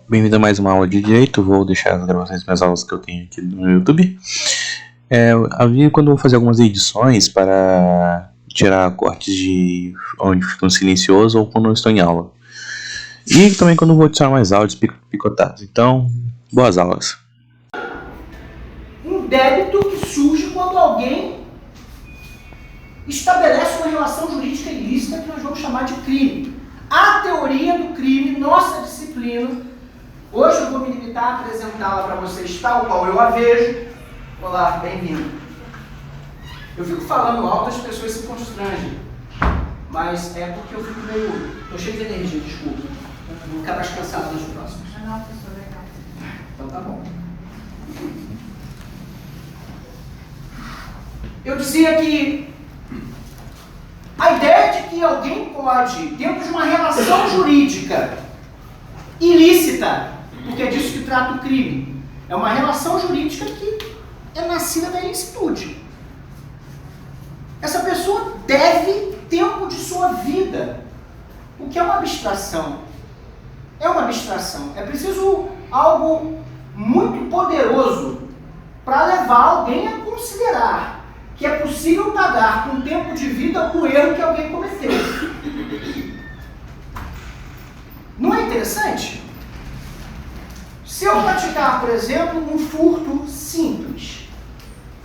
Bem-vindo a mais uma aula de Direito. Vou deixar as gravações das minhas aulas que eu tenho aqui no YouTube. Quando eu vou fazer algumas edições para tirar cortes de onde ficam silenciosos ou quando eu estou em aula. E também quando eu vou adicionar mais áudios picotados. Então, boas aulas. Um débito que surge quando alguém estabelece uma relação jurídica ilícita que nós vamos chamar de crime. A teoria do crime, nossa disciplina. Hoje eu vou me limitar a apresentá-la para vocês tal qual eu a vejo. Olá, bem-vindo. Eu fico falando alto, as pessoas se constrangem. Mas é porque eu fico meio... Estou cheio de energia, desculpa. Vou ficar mais cansado nos próximos. Não, professor, legal. Então tá bom. Eu dizia que a ideia de que alguém pode, dentro de uma relação jurídica ilícita, porque é disso que trata o crime, é uma relação jurídica que é nascida da ilicitude. Essa pessoa deve tempo de sua vida, o que é uma abstração. É uma abstração. É preciso algo muito poderoso para levar alguém a considerar que é possível pagar com tempo de vida o erro que alguém cometeu. Não é interessante? Se eu praticar, por exemplo, um furto simples,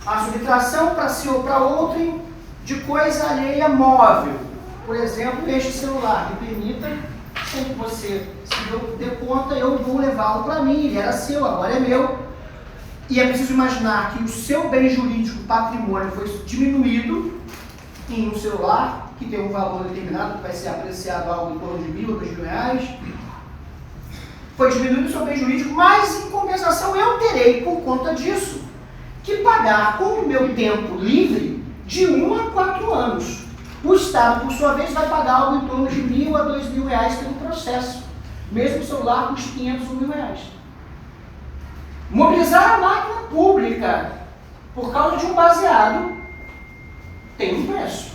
a subtração para si ou para outrem de coisa alheia móvel, por exemplo, este celular, me permita, sem que você se dê conta, eu vou levá-lo para mim, ele era seu, agora é meu. E é preciso imaginar que o seu bem jurídico, patrimônio, foi diminuído em um celular que tem um valor determinado, que vai ser apreciado algo em torno de R$1.000 ou R$2.000. Foi diminuído o seu bem jurídico, mas em compensação eu terei, por conta disso, que pagar com o meu tempo livre de 1 a 4 anos. O Estado, por sua vez, vai pagar algo em torno de R$1.000 a R$2.000 pelo processo, mesmo o celular custe R$500 ou R$1.000. Mobilizar a máquina pública por causa de um baseado tem um preço.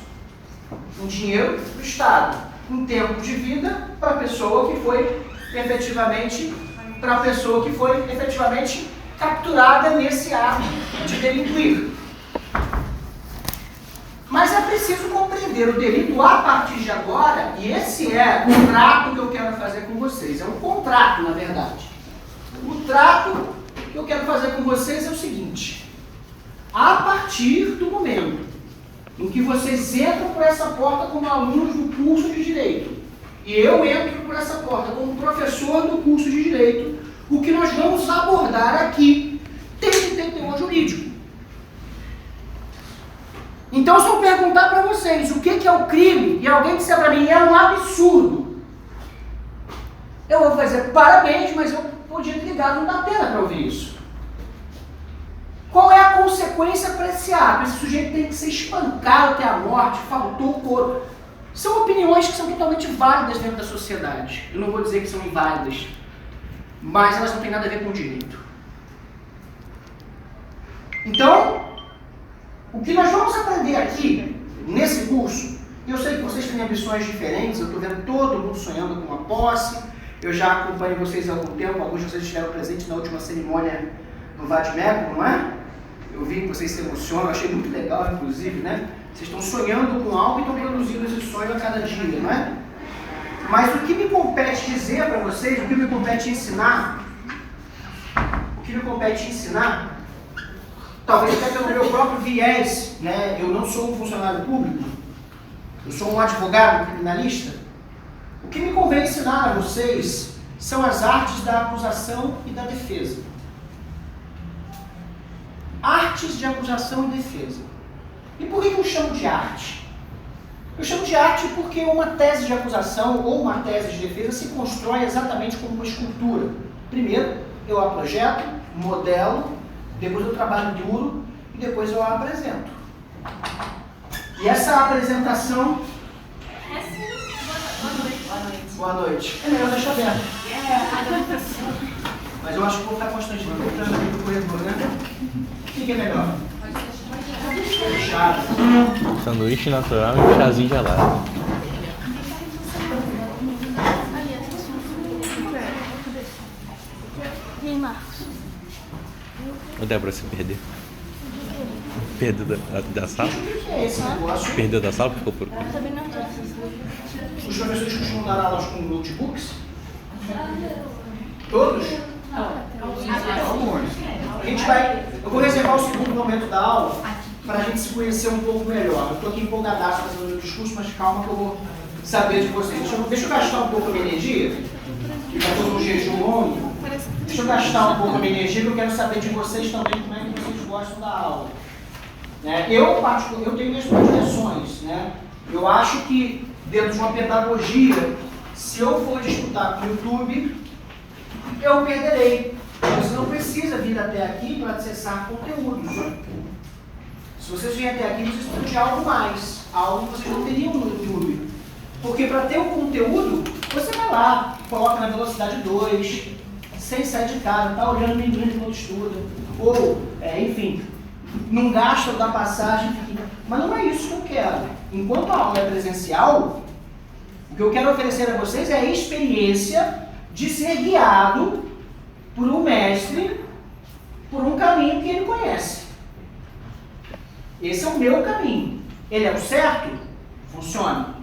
Um dinheiro do Estado, um tempo de vida para a pessoa que foi efetivamente capturada nesse ato de delinquir. Mas é preciso compreender o delito a partir de agora, e esse é o trato que eu quero fazer com vocês. É um contrato, na verdade. O trato que eu quero fazer com vocês é o seguinte: a partir do momento em que vocês entram por essa porta como alunos do curso de Direito, e eu entro por essa porta como professor do curso de Direito, o que nós vamos abordar aqui tem que ter teor jurídico. Então, se eu perguntar para vocês o que é o crime, e alguém disser para mim, é um absurdo, eu vou fazer parabéns, mas eu podia ter ligado no Datena para ouvir isso. Qual é a consequência para esse ato? Esse sujeito tem que ser espancado até a morte, faltou o couro. São opiniões que são totalmente válidas dentro da sociedade. Eu não vou dizer que são inválidas, mas elas não têm nada a ver com o direito. Então, o que nós vamos aprender aqui, nesse curso, eu sei que vocês têm ambições diferentes, eu estou vendo todo mundo sonhando com uma posse, eu já acompanho vocês há algum tempo, alguns de vocês estiveram presentes na última cerimônia no Vadmecum, não é? Eu vi que vocês se emocionam, achei muito legal, inclusive, né? Vocês estão sonhando com algo e estão produzindo esse sonho a cada dia, não é? Mas o que me compete dizer para vocês, o que me compete ensinar, talvez até pelo meu próprio viés, né? Eu não sou um funcionário público, eu sou um advogado criminalista. O que me convém ensinar a vocês são as artes da acusação e da defesa. Artes de acusação e defesa. E por que eu chamo de arte? Eu chamo de arte porque uma tese de acusação ou uma tese de defesa se constrói exatamente como uma escultura. Primeiro, eu a projeto, modelo, depois eu trabalho duro e depois eu a apresento. E essa apresentação... Boa noite. É melhor deixar aberto. Mas eu acho que vou ficar constrangido. Vou entrar aqui no corredor, né? O que é melhor? Fechado. Sanduíche natural e um chazinho gelado. E aí, Marcos? Ô, Débora, você perdeu? Perdeu da sala? O que é esse negócio? Perdeu da sala? Ficou por conta? Também não. Os professores costumam dar aulas com notebooks? Todos? Alguns. Eu vou reservar o segundo momento da aula para a gente se conhecer um pouco melhor. Eu estou aqui empolgadaço fazendo o meu discurso, mas calma que eu vou saber de vocês. Deixa eu gastar um pouco a minha energia, que está todo um jejum longo. Deixa eu gastar um pouco a minha energia, que eu quero saber de vocês também como é que vocês gostam da aula. Eu tenho minhas predileções. Eu acho que, dentro de uma pedagogia, se eu for disputar com o YouTube, eu perderei. Você não precisa vir até aqui para acessar conteúdos. Se vocês vierem até aqui, vocês precisam de algo mais. Algo que vocês não teriam no YouTube. Porque para ter o conteúdo, você vai lá, coloca na velocidade 2, sem sair de casa, está olhando o menino enquanto estuda. Ou, enfim, não gasta da passagem. Mas não é isso que eu quero. Enquanto a aula é presencial, o que eu quero oferecer a vocês é a experiência de ser guiado por um mestre, por um caminho que ele conhece. Esse é o meu caminho. Ele é o certo? Funciona.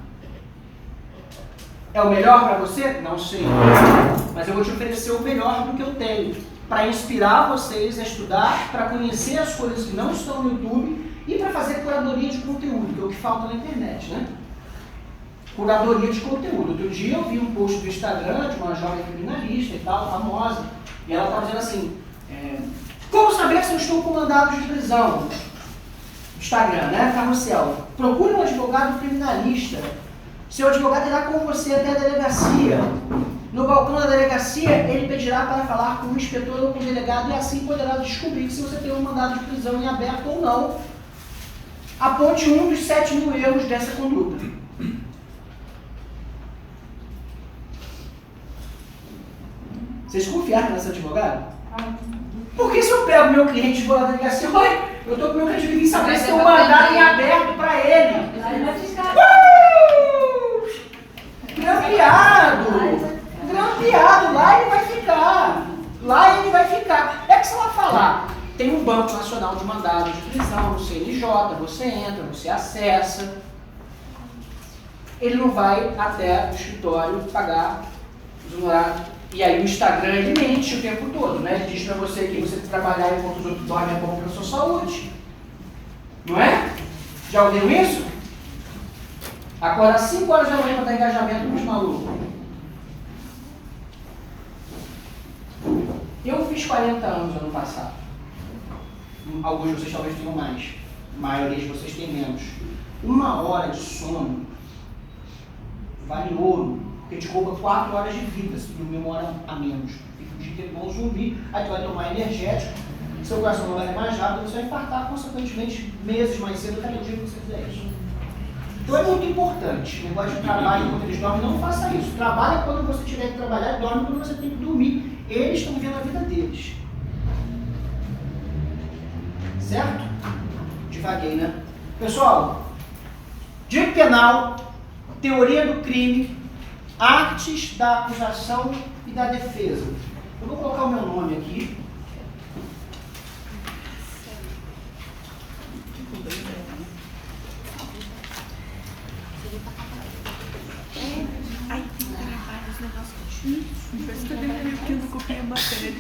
É o melhor para você? Não sei. Mas eu vou te oferecer o melhor do que eu tenho, para inspirar vocês a estudar, para conhecer as coisas que não estão no YouTube e para fazer curadoria de conteúdo, que é o que falta na internet, né? Curadoria de conteúdo. Outro dia eu vi um post do Instagram de uma jovem criminalista e tal, famosa, e ela estava dizendo assim, como saber se eu estou com mandado de prisão? Instagram, né? Carrossel. Procure um advogado criminalista. Seu advogado irá com você até a delegacia. No balcão da delegacia, ele pedirá para falar com o inspetor ou com o delegado e assim poderá descobrir se você tem um mandado de prisão em aberto ou não. Aponte um dos 7.000 erros dessa conduta. Vocês confiaram nesse advogado? Porque se eu pego meu cliente e vou lá na delegacia, oi, eu estou com meu cliente e vim saber se tem um mandado em aberto para ele. Grampeado, lá ele vai ficar. Lá ele vai ficar. É que se ela falar, tem um Banco Nacional de Mandado de Prisão, no CNJ, você entra, você acessa. Ele não vai até o escritório pagar os honorários. E aí o Instagram, ele mente o tempo todo, né? Ele diz pra você que você trabalhar enquanto os outros dormem é bom pra sua saúde. Não é? Já ouviram isso? Acordar às 5 horas da manhã para dar engajamento com os malucos. Eu fiz 40 anos ano passado. Alguns de vocês talvez tenham mais. A maioria de vocês tem menos. 1 hora de sono vale ouro. Porque te rouba 4 horas de vida se dormir 1 hora a menos. Fica o dia inteiro igual um zumbi, aí tu vai tomar energético, seu coração não vai ir mais rápido, você vai infartar, consequentemente, meses mais cedo, cada dia que você fizer isso. Então é muito importante. O negócio de trabalho enquanto eles dormem, não faça isso. Trabalha quando você tiver que trabalhar e dorme quando você tem que dormir. Eles estão vivendo a vida deles. Certo? Devaguei, né? Pessoal, direito penal, teoria do crime, artes da acusação e da defesa. Eu vou colocar o meu nome aqui. Ai, tem que gravar os negócios. Por isso que eu demorei porque eu não copiei a matéria.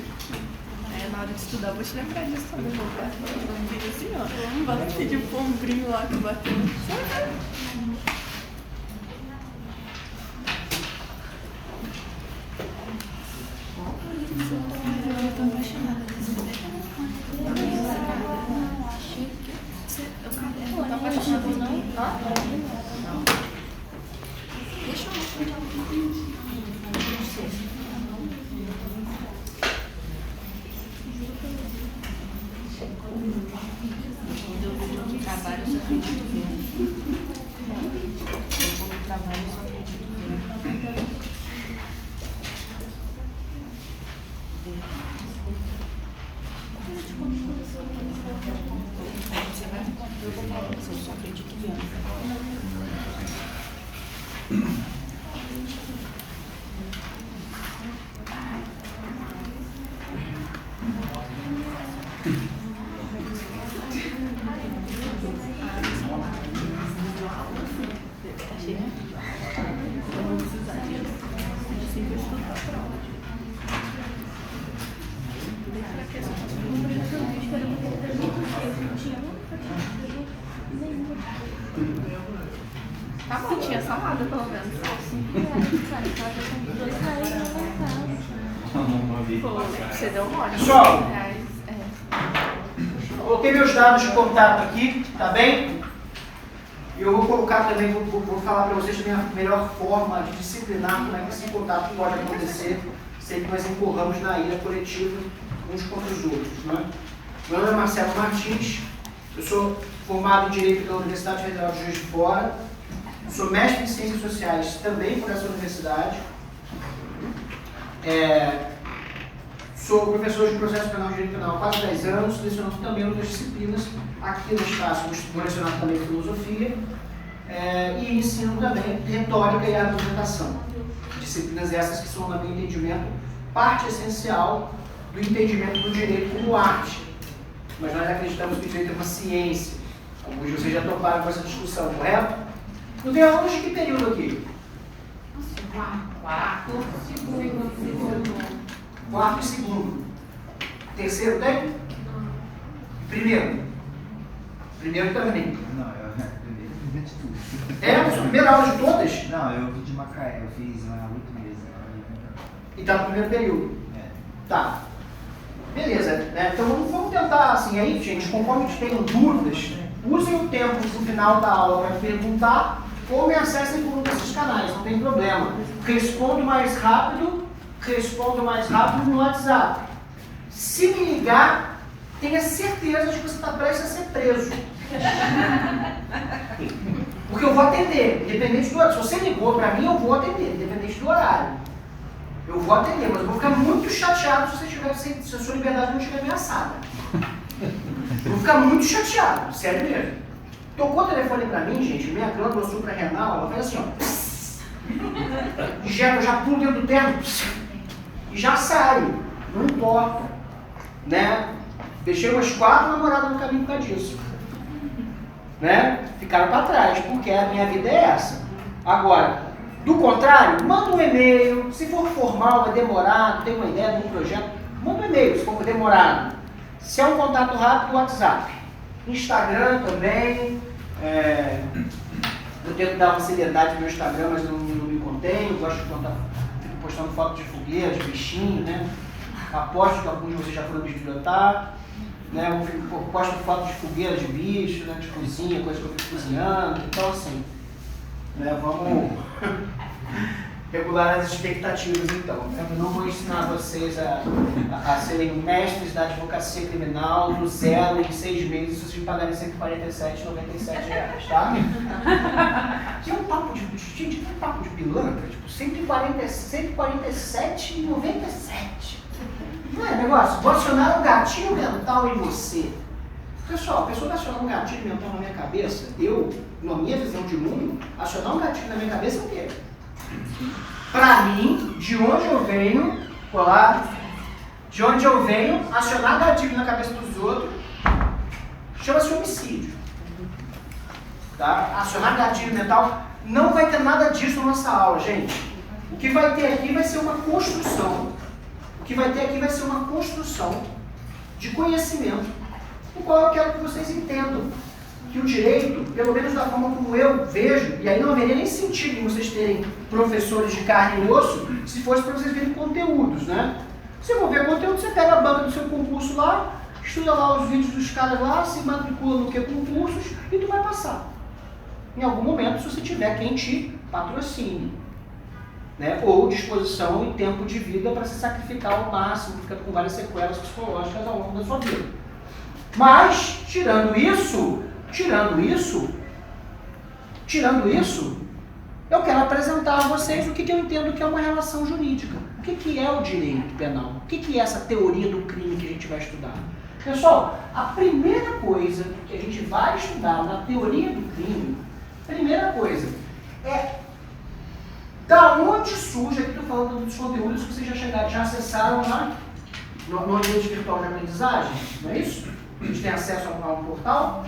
Aí na hora de estudar, eu vou te lembrar disso também. Vou fazer assim, ó. Bota aquele pombrinho lá que bateu. salada, pelo menos. Pô, você deu mole. Pessoal, R$2. coloquei meus dados de contato aqui, tá bem? E eu vou colocar também, vou falar para vocês também a melhor forma de disciplinar como é que esse contato pode acontecer sem que nós incorramos na ira coletiva uns contra os outros. Né? Meu nome é Marcelo Martins, eu sou formado em Direito pela Universidade Federal de Juiz de Fora, sou mestre em Ciências Sociais também por essa universidade, sou professor de Processo Penal e Direito Penal há quase 10 anos, lecionando também outras disciplinas. Aqui no espaço vou lecionar também Filosofia e ensino também Retórica e Argumentação. Disciplinas essas que são, no meu entendimento, parte essencial do entendimento do direito como arte. Mas nós acreditamos que o direito é uma ciência. Alguns de vocês já toparam com essa discussão, correto? Eu tenho alunos de que período aqui? Quarto, segundo. Quarto e segundo. Terceiro tem? Primeiro? Primeiro também. Não, eu primeiro de tudo. É a sua primeira aula de todas? Não, eu vim de Macaé, eu fiz há 8 meses. E está no primeiro período? É. Tá. Beleza. Né? Então vamos tentar assim aí, gente, conforme tenham dúvidas, usem o tempo no final da aula para perguntar ou me acessem por um desses canais, não tem problema. Respondo mais rápido no WhatsApp. Se me ligar, tenha certeza de que você está prestes a ser preso. Porque eu vou atender, independente do horário. Se você ligou para mim, eu vou atender, independente do horário. Eu vou atender, mas eu vou ficar muito chateado se a sua liberdade não estiver ameaçada. Eu vou ficar muito chateado, sério mesmo. Tocou o telefone para mim, gente, minha glândula suprarrenal, ela faz assim, ó. Eu já pulo dentro do terno e já saio, não importa. Né? Deixei umas 4 namoradas no caminho por causa disso. Né? Ficaram para trás, porque a minha vida é essa. Agora, do contrário, manda um e-mail. Se for formal, vai demorar, tem uma ideia de um projeto, manda um e-mail, se for demorado. Se é um contato rápido, WhatsApp. Instagram também. Eu tento dar uma seriedade no meu Instagram, mas não me contenho. Gosto de fico postando fotos de fogueira, de bichinho, né? Aposto que alguns de vocês já foram bibliotar. Né? Eu posto fotos de fogueira, de bicho, né? De cozinha, coisa que eu fico cozinhando. Então, assim, né? Vamos regular as expectativas, então. Eu não vou ensinar vocês a serem mestres da advocacia criminal do zero em 6 meses se vocês pagarem R$147,97, tá? Tem um papo de... Gente, tem um papo de pilantra, tipo, R$147,97. Não é negócio? Vou acionar um gatilho mental em você. Pessoal, a pessoa vai acionar um gatilho mental na minha cabeça, na minha visão de mundo, acionar um gatilho na minha cabeça é o quê? Pra mim, de onde eu venho, de onde eu venho, acionar gatilho na cabeça dos outros, chama-se homicídio. Tá? Acionar gatilho mental, não vai ter nada disso na nossa aula, gente. O que vai ter aqui vai ser uma construção. O que vai ter aqui vai ser uma construção de conhecimento, o qual eu quero que vocês entendam que o direito, pelo menos da forma como eu vejo, e aí não haveria nem sentido em vocês terem professores de carne e osso, se fosse para vocês verem conteúdos, né? Se for ver conteúdo, você pega a banca do seu concurso lá, estuda lá os vídeos dos caras lá, se matricula no que concursos e tu vai passar. Em algum momento, se você tiver quem te patrocine, né? Ou disposição e tempo de vida para se sacrificar ao máximo, ficando com várias sequelas psicológicas ao longo da sua vida. Mas, tirando isso, eu quero apresentar a vocês o que eu entendo que é uma relação jurídica. O que é o direito penal? O que é essa teoria do crime que a gente vai estudar? Pessoal, a primeira coisa que a gente vai estudar na teoria do crime, primeira coisa, é da onde surge, aqui estou falando dos conteúdos que vocês já acessaram lá no ambiente virtual de aprendizagem, não é isso? A gente tem acesso a um portal,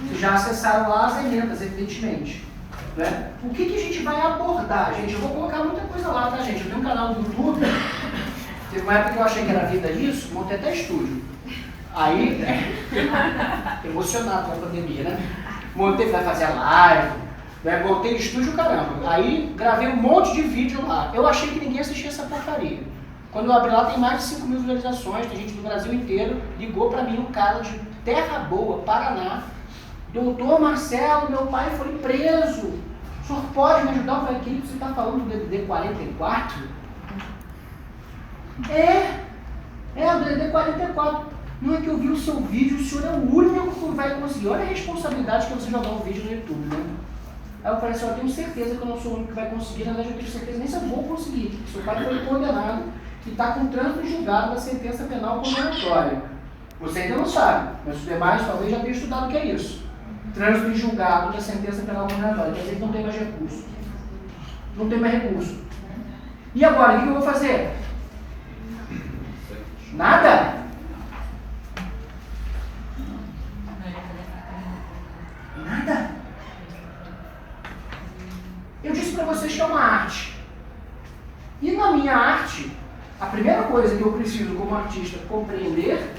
vocês já acessaram lá as emendas, evidentemente. Né? O que a gente vai abordar, gente? Eu vou colocar muita coisa lá, tá, gente? Eu tenho um canal do YouTube, teve uma época que eu achei que era vida isso, montei até estúdio. Aí, emocionado com a pandemia, né? Montei, vai fazer a live, Né? Voltei de estúdio, caramba. Aí gravei um monte de vídeo lá. Eu achei que ninguém assistia essa porcaria. Quando eu abri lá tem mais de 5 mil visualizações, tem gente do Brasil inteiro. Ligou pra mim um cara de Terra Boa, Paraná. Doutor Marcelo, meu pai foi preso. O senhor pode me ajudar? Eu falei, que você está falando do DDD 44? É o DDD 44. Não é que eu vi o seu vídeo, o senhor é o único que vai conseguir. Olha a responsabilidade que é você jogar um vídeo no YouTube, né? Aí eu falei assim, eu tenho certeza que eu não sou o único que vai conseguir, na verdade eu tenho certeza nem se eu vou conseguir. Seu pai foi condenado e está com trânsito julgado da sentença penal condenatória. Você ainda não sabe, mas os demais talvez já tenham estudado o que é isso. Trânsito em julgado da sentença penal condenatória, quer dizer que não tem mais recurso. Não tem mais recurso. E agora, o que eu vou fazer? Nada? Nada? Eu disse para vocês que é uma arte. E na minha arte, a primeira coisa que eu preciso como artista compreender,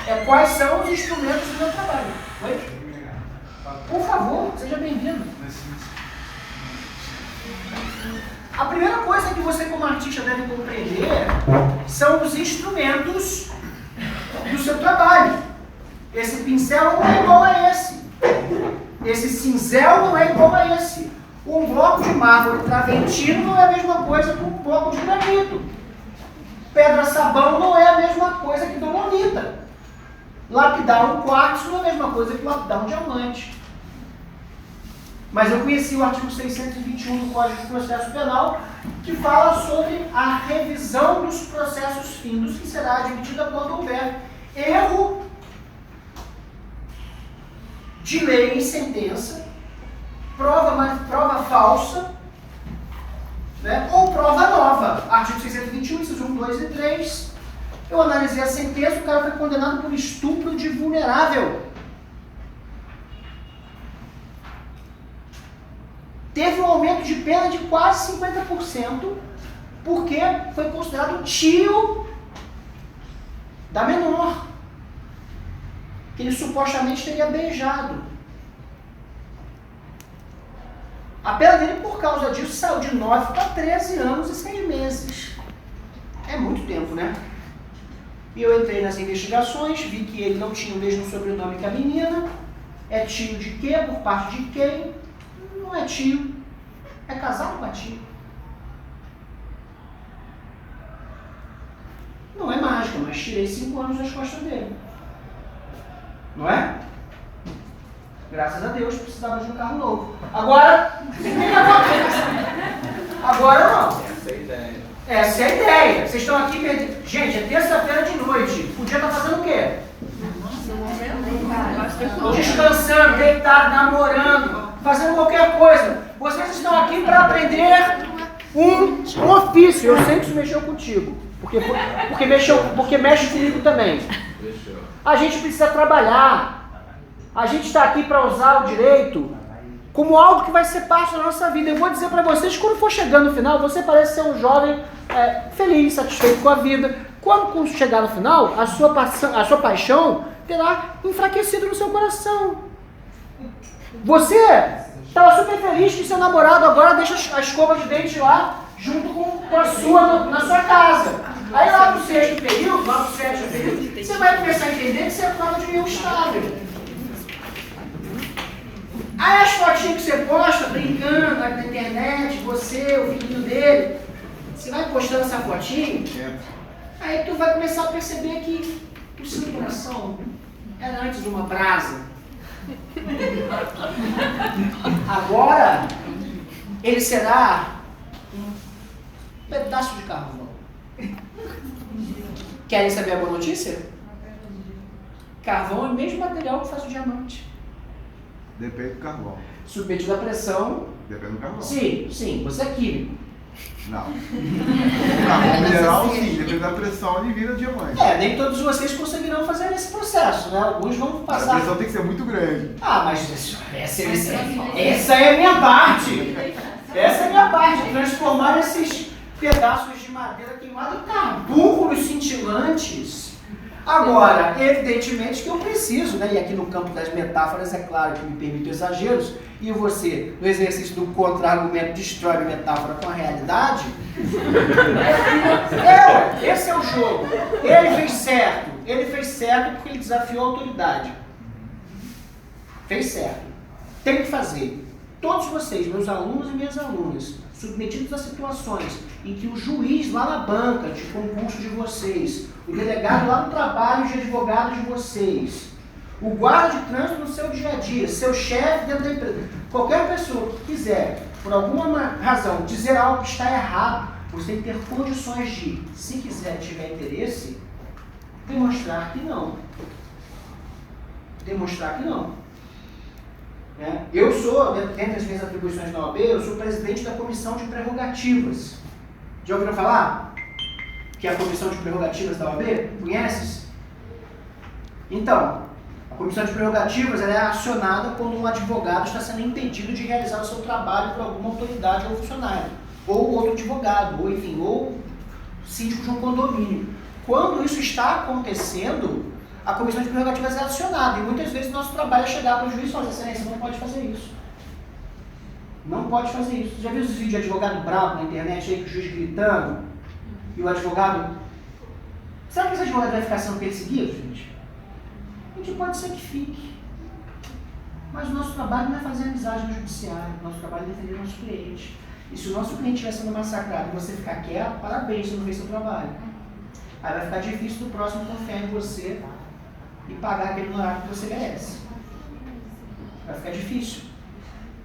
é quais são os instrumentos do meu trabalho. Oi? Por favor, seja bem-vindo. A primeira coisa que você como artista deve compreender são os instrumentos do seu trabalho. Esse pincel não é igual a esse. Esse cinzel não é igual a esse. Um bloco de mármore traventino não é a mesma coisa que um bloco de granito. Pedra-sabão não é a mesma coisa que dolomita. Lapidar um quartzo não é a mesma coisa que lapidar um diamante. Mas eu conheci o artigo 621 do Código de Processo Penal, que fala sobre a revisão dos processos findos, que será admitida quando houver erro de lei em sentença, prova falsa, né, ou prova nova. Artigo 621, incisos 1, 2 e 3. Eu analisei a sentença, o cara foi condenado por estupro de vulnerável. Teve um aumento de pena de quase 50%, porque foi considerado tio da menor, que ele supostamente teria beijado. A pena dele, por causa disso, saiu de 9 para 13 anos e 6 meses. É muito tempo, né? E eu entrei nas investigações, vi que ele não tinha o mesmo sobrenome que a menina. É tio de quê? Por parte de quem? Não é tio. É casado com a tia. Não é mágica, mas tirei 5 anos das costas dele. Não é? Graças a Deus, precisava de um carro novo. Agora, o que acontece? Agora não. Essa é a ideia. Essa é a ideia. Vocês estão aqui perdendo. Gente, é terça-feira de noite. Podia estar fazendo o quê? Descansando, deitado, namorando, fazendo qualquer coisa. Vocês estão aqui para aprender um ofício. Eu sei que isso mexeu contigo. Porque mexe comigo também. A gente precisa trabalhar. A gente está aqui para usar o direito como algo que vai ser parte da nossa vida. Eu vou dizer para vocês, quando for chegando no final, você parece ser um jovem feliz, satisfeito com a vida. Quando chegar no final, a sua paixão terá enfraquecido no seu coração. Você estava super feliz que seu namorado agora deixa a escova de dente lá, junto com a sua, na sua casa. Aí lá no 6º período, lá no 7º período, você vai começar a entender que você é prova de meio estável. Aí as fotinhas que você posta, brincando na internet, você, o filhinho dele, você vai postando essa fotinha, aí tu vai começar a perceber que o seu coração era antes uma brasa. Agora, ele será um pedaço de carvão. Querem saber a boa notícia? Carvão é o mesmo material que faz o diamante. Depende do carvão. Submetido à pressão. Depende do carvão. Sim, você é químico. Não. O carvão mineral, sim, depende da pressão, ele vira diamante. Nem todos vocês conseguirão fazer esse processo, né? Alguns vão passar. A pressão tem que ser muito grande. Mas essa é a minha parte. Essa é a minha parte. Transformar esses pedaços de madeira queimada em carbúnculos cintilantes. Agora, evidentemente que eu preciso, né? E aqui no campo das metáforas, é claro que me permito exageros, e você, no exercício do contra-argumento, destrói a metáfora com a realidade. Esse é o jogo. Ele fez certo porque ele desafiou a autoridade. Fez certo. Tem que fazer. Todos vocês, meus alunos e minhas alunas, submetidos a situações em que o juiz lá na banca de concurso de vocês, o delegado lá no trabalho de advogado de vocês, o guarda de trânsito no seu dia a dia, seu chefe dentro da empresa, qualquer pessoa que quiser, por alguma razão, dizer algo que está errado, você tem que ter condições de, se quiser, tiver interesse, demonstrar que não. Demonstrar que não. Eu sou, dentre as minhas atribuições na OAB, eu sou presidente da Comissão de Prerrogativas. Já ouviram falar? Que é a Comissão de Prerrogativas da OAB? Conheces? Então, a Comissão de Prerrogativas ela é acionada quando um advogado está sendo impedido de realizar o seu trabalho por alguma autoridade ou funcionário, ou outro advogado, ou enfim, ou síndico de um condomínio. Quando isso está acontecendo, a Comissão de Prerrogativas é acionada, e muitas vezes o nosso trabalho é chegar para o juiz e falar, excelência, não pode fazer isso. Não pode fazer isso. Você já viu esses vídeos de advogado bravo na internet aí, com o juiz gritando, e o advogado... Será que esse advogado vai ficar sendo perseguido, gente? A gente pode ser que fique. Mas o nosso trabalho não é fazer amizade no judiciário, o nosso trabalho é defender o nosso cliente. E se o nosso cliente estiver sendo massacrado e você ficar quieto, parabéns, você não fez seu trabalho. Aí vai ficar difícil do próximo confiar em você e pagar aquele honorário que você merece. Vai ficar difícil.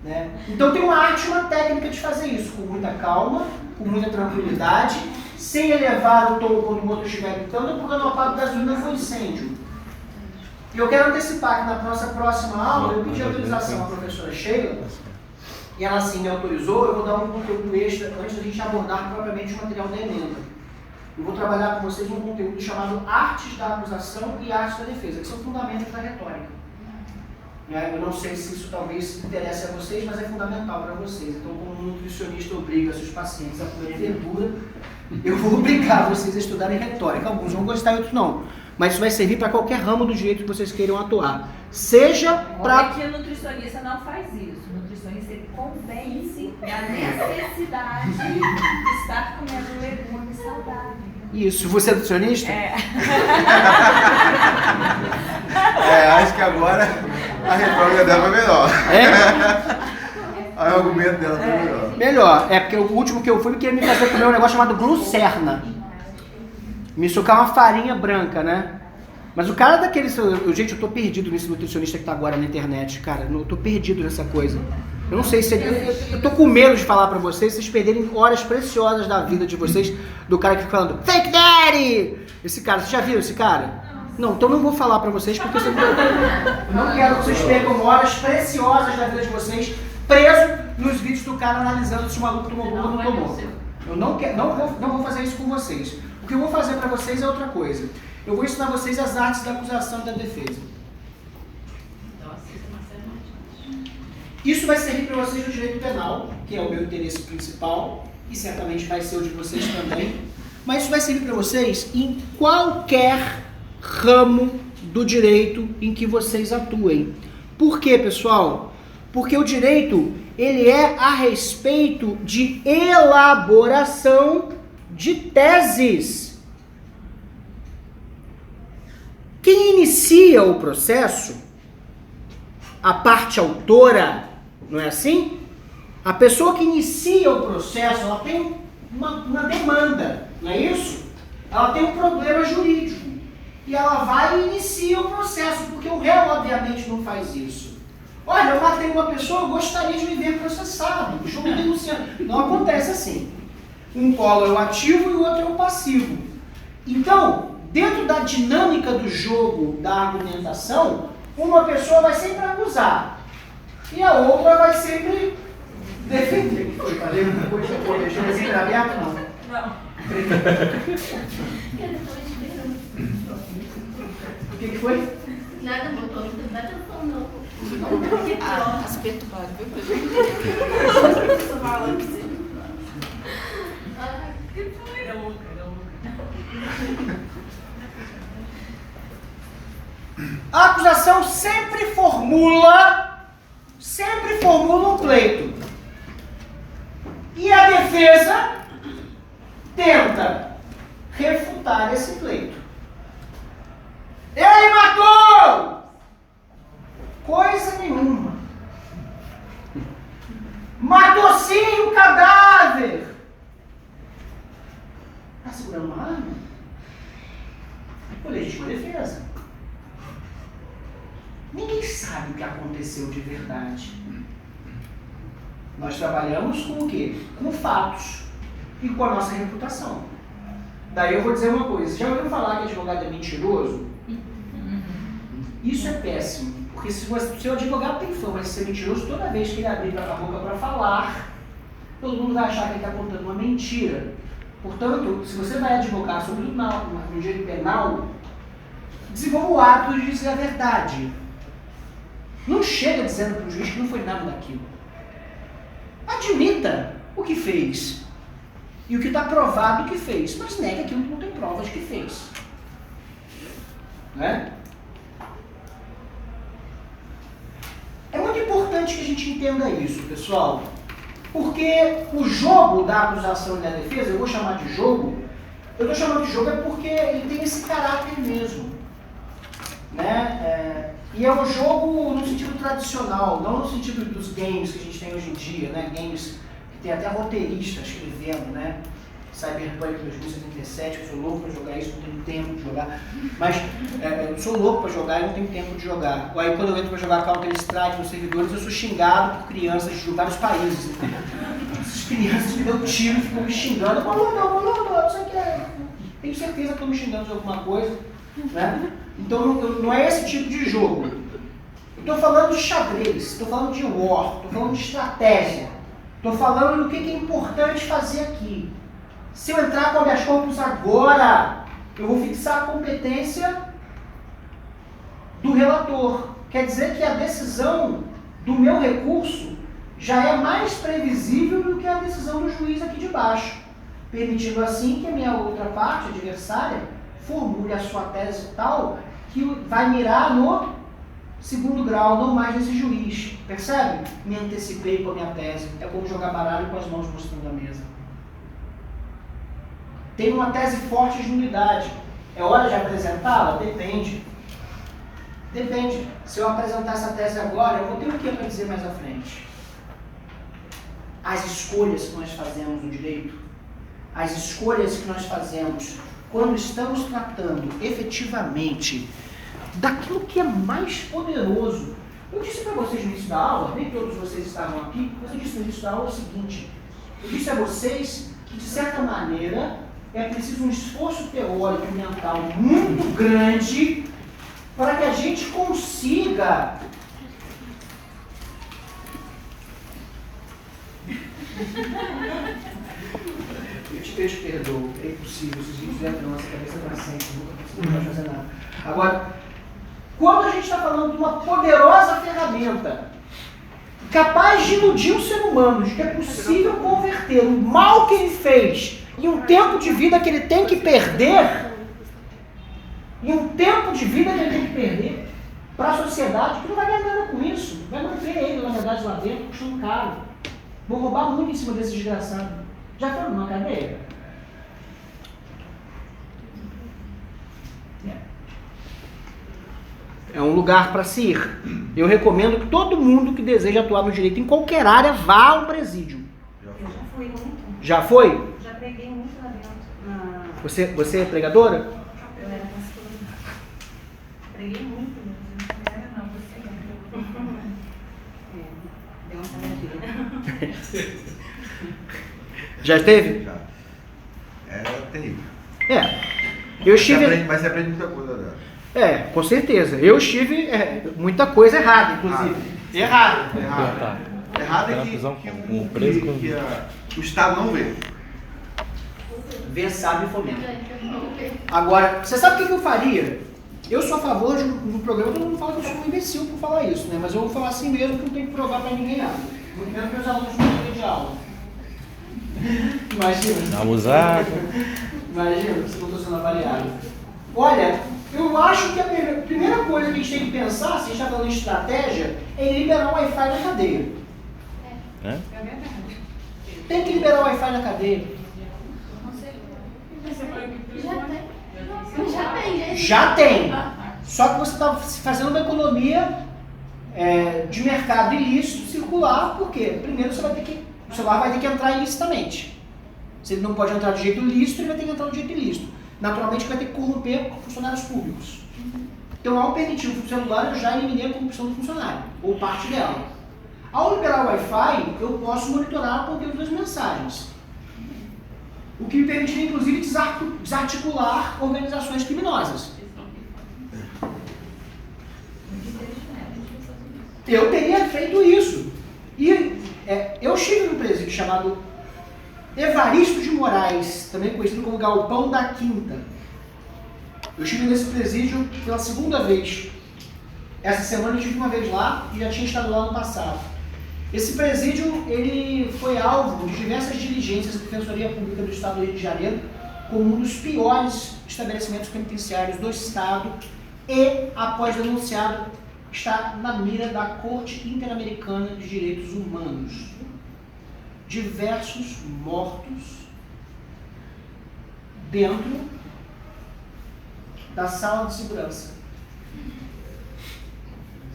Né? Então tem uma arte, uma técnica de fazer isso, com muita calma, com muita tranquilidade, sem elevar o tom quando o outro estiver gritando, porque no apago da gasolina foi incêndio. E eu quero antecipar que na nossa próxima aula eu pedi autorização à professora Sheila, e ela assim me autorizou, eu vou dar um conteúdo extra antes da gente abordar propriamente o material da emenda. Eu vou trabalhar com vocês um conteúdo chamado Artes da Acusação e Artes da Defesa, que são fundamentos da retórica. Eu não sei se isso talvez interesse a vocês, mas é fundamental para vocês. Então, como um nutricionista obriga seus pacientes a comer verdura, eu vou obrigar vocês a estudarem retórica. Alguns vão gostar e outros não. Mas isso vai servir para qualquer ramo do direito que vocês queiram atuar. Seja para... Olha que o nutricionista não faz isso. O nutricionista ele convence da necessidade de estar comendo legumes saudáveis. Isso. Você é nutricionista? É. Acho que agora a retórica dela foi melhor. O argumento dela foi melhor. Melhor. Porque o último que eu fui, ele queria me fazer comer um negócio chamado glucerna. Me sucar uma farinha branca, né? Mas o cara daquele... Gente, eu tô perdido nesse nutricionista que tá agora na internet, cara. Eu tô perdido nessa coisa. Eu não sei se... Eu tô com medo de falar pra vocês, vocês perderem horas preciosas da vida de vocês, do cara que fica falando Fake Daddy! Esse cara, vocês já viram esse cara? Não, então não vou falar pra vocês, porque eu não quero que vocês percam horas preciosas da vida de vocês preso nos vídeos do cara analisando se o maluco tomou bomba ou não tomou. Eu não vou fazer isso com vocês. O que eu vou fazer pra vocês é outra coisa. Eu vou ensinar vocês as artes da acusação e da defesa. Isso vai servir para vocês no direito penal, que é o meu interesse principal, e certamente vai ser o de vocês também. Mas isso vai servir para vocês em qualquer ramo do direito em que vocês atuem. Por quê, pessoal? Porque o direito, ele é a respeito de elaboração de teses. Quem inicia o processo, a parte autora, não é assim? A pessoa que inicia o processo, ela tem uma demanda, não é isso? Ela tem um problema jurídico. E ela vai e inicia o processo, porque o réu, obviamente, não faz isso. Olha, eu matei uma pessoa, eu gostaria de me ver processado. Estou me denunciando. Não acontece assim. Um polo é o ativo e o outro é o passivo. Então, dentro da dinâmica do jogo, da argumentação, uma pessoa vai sempre acusar. E a outra vai sempre defender. O que foi? Falei uma coisa, deixa eu ver se aberto, não. Não. O que foi? Nada, botou muito bem, eu não. Ah, tá se perturbado, viu? Isso fala assim. Que foi? A acusação sempre formula um pleito. E a defesa tenta refutar esse pleito. Ele matou! Coisa nenhuma. Matou sim o cadáver! Está segurando uma arma? Foi legítima defesa. Ninguém sabe o que aconteceu de verdade. Nós trabalhamos com o quê? Com fatos e com a nossa reputação. Daí eu vou dizer uma coisa. Já ouviu falar que advogado é mentiroso? Isso é péssimo. Porque se o advogado tem fama de ser mentiroso, toda vez que ele abrir a boca para falar, todo mundo vai achar que ele está contando uma mentira. Portanto, se você vai advogar sobre no direito penal, desenvolva o hábito de dizer a verdade. Não chega dizendo para o juiz que não foi nada daquilo. Admita o que fez e o que está provado que fez, mas nega aquilo que não tem provas de que fez. Né? É muito importante que a gente entenda isso, pessoal, porque o jogo da acusação e da defesa, eu vou chamar de jogo, eu estou chamando de jogo é porque ele tem esse caráter mesmo. Né? E é um jogo no sentido tradicional, não no sentido dos games que a gente tem hoje em dia, né? Games que tem até roteirista escrevendo, né? Cyberpunk 2077, eu sou louco para jogar isso, não tenho tempo de jogar. Mas eu sou louco para jogar e não tenho tempo de jogar. Aí quando eu entro para jogar Counter-Strike nos servidores, eu sou xingado por crianças de vários países. Essas crianças me dão tiro, ficam me xingando. Não sei o que é. Tenho certeza que estão me xingando de alguma coisa. Né? Então não é esse tipo de jogo. Eu estou falando de xadrez, estou falando de war, estou falando de estratégia. Estou falando do que é importante fazer aqui. Se eu entrar com habeas corpus agora, eu vou fixar a competência do relator. Quer dizer que a decisão do meu recurso já é mais previsível do que a decisão do juiz aqui de baixo, permitindo assim que a minha outra parte, adversária, formule a sua tese tal que vai mirar no segundo grau, não mais nesse juiz. Percebe? Me antecipei com a minha tese. É como jogar baralho com as mãos mostrando a mesa. Tem uma tese forte de nulidade. É hora de apresentá-la? Depende. Depende. Se eu apresentar essa tese agora, eu vou ter o que para dizer mais à frente? As escolhas que nós fazemos no direito, as escolhas que nós fazemos quando estamos tratando efetivamente daquilo que é mais poderoso. Eu disse para vocês no início da aula, nem todos vocês estavam aqui, mas eu disse no início da aula o seguinte: eu disse a vocês que, de certa maneira, é preciso um esforço teórico e mental muito grande para que a gente consiga eu te perdoo, é impossível, se a gente fizer na nossa cabeça para sempre, não vai fazer nada. Agora, quando a gente está falando de uma poderosa ferramenta capaz de iludir o ser humano, de que é possível converter o mal que ele fez em um tempo de vida que ele tem que perder, para a sociedade, que não vai ganhar nada com isso, vai manter ele, na verdade, lá dentro, custando caro. Vou roubar muito em cima desse desgraçado. Já foram numa cadeia? É um lugar para se ir. Eu recomendo que todo mundo que deseja atuar no direito em qualquer área vá ao presídio. Eu já fui muito. Já foi? Já preguei muito lá dentro. Você é pregadora? Eu era pastora. Preguei muito mesmo. Não era não, você deu uma saladinha. Já esteve? Já. Era terrível. Eu estive... Mas você aprende muita coisa dela. Com certeza. Eu estive muita coisa errada, inclusive. Errado é que o Estado não vê. Vê, sabe e fomenta. Agora, você sabe o que eu faria? Eu sou a favor de um programa, todo mundo fala que eu sou um imbecil por falar isso, né? Mas eu vou falar assim mesmo, que não tenho que provar pra ninguém nada. Muito menos meus alunos não de aula. Imagina. Abusado. Imagina, se não estou sendo avaliado. Olha, Eu acho que a primeira coisa que a gente tem que pensar, se a gente está falando de estratégia, é liberar o Wi-Fi na cadeia. É? Tem que liberar o Wi-Fi na cadeia. Já tem. Só que você está fazendo uma economia de mercado ilícito circular, por quê? Primeiro o celular vai ter que entrar ilicitamente. Se ele não pode entrar de jeito lícito, ele vai ter que entrar de jeito ilícito. Naturalmente vai ter que corromper funcionários públicos. Então, ao permitir o celular, eu já eliminei a corrupção do funcionário, ou parte dela. Ao liberar o Wi-Fi, eu posso monitorar o conteúdo das mensagens. O que me permitiria, inclusive, desarticular organizações criminosas. Eu teria feito isso. E eu estive num presídio chamado Evaristo de Moraes, também conhecido como Galpão da Quinta. Eu estive nesse presídio pela segunda vez. Essa semana eu estive uma vez lá e já tinha estado lá no passado. Esse presídio ele foi alvo de diversas diligências da Defensoria Pública do Estado do Rio de Janeiro como um dos piores estabelecimentos penitenciários do Estado e, após denunciado, está na mira da Corte Interamericana de Direitos Humanos. Diversos mortos dentro da sala de segurança.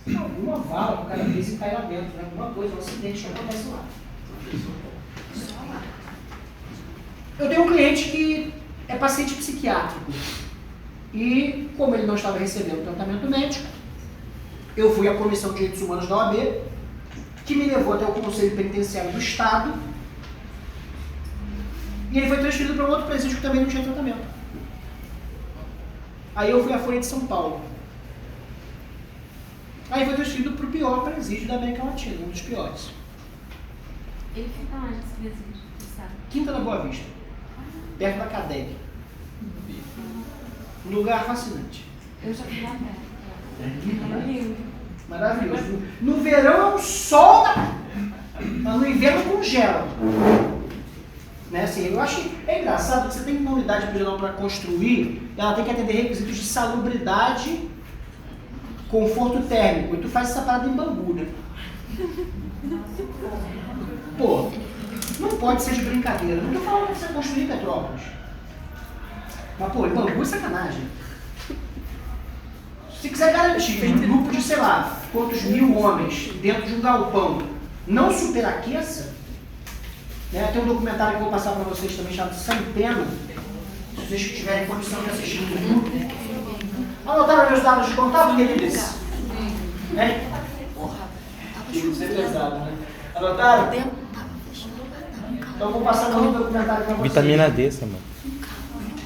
Alguma vala por cada vez e cai lá dentro, né? Alguma coisa, um acidente que acontece lá. Eu tenho um cliente que é paciente psiquiátrico e, como ele não estava recebendo tratamento médico, eu fui à Comissão de Direitos Humanos da OAB, que me levou até o Conselho Penitenciário do Estado, e ele foi transferido para um outro presídio que também não tinha tratamento. Aí eu fui à Folha de São Paulo. Aí foi transferido para o pior presídio da América Latina, um dos piores. Ele fica onde esse presídio, sabe? Quinta da Boa Vista, perto da CADEG. Um lugar fascinante. Eu já fui lá perto. Maravilhoso. No verão é um sol, mas no inverno congela. Né? Assim, eu acho engraçado que você tem uma unidade prisional para construir, ela tem que atender requisitos de salubridade, conforto térmico. E tu faz essa parada em Bangu, né? Pô, não pode ser de brincadeira. Não tô falando que você construir Petrópolis. Mas, pô, em Bangu é sacanagem. Se quiser garantir um grupo de, sei lá, quantos mil homens dentro de um galpão não superaqueça, né? Tem um documentário que eu vou passar para vocês também chamado Sem Pena, se vocês tiverem condição de assistir no YouTube. Anotaram meus dados de contato, queridos? Né? Isso é pesado, né? Anotaram? Então eu vou passar no documentário para vocês. Vitamina D, mano.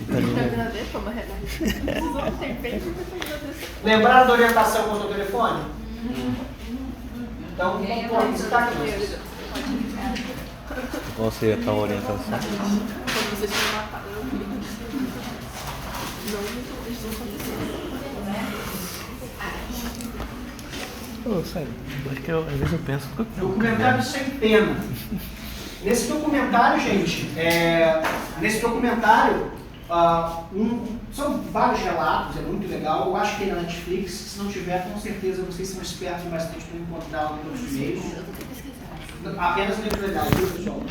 Vitamina D, toma Renato. Tem peito de vitamina D. Lembraram da orientação com o seu telefone? Então, pode visitar aqui. Qual seria a tal orientação? Quando vocês foram matados, eu vi. Não, eles não aconteceram. Sério, acho que às vezes eu penso. Documentário Sem Pena. Nesse documentário, gente, são vários relatos, é muito legal. Eu acho que tem na Netflix. Se não tiver, com certeza vocês são espertos bastante para encontrá-lo em outros meios. Apenas livros legais, viu, pessoal?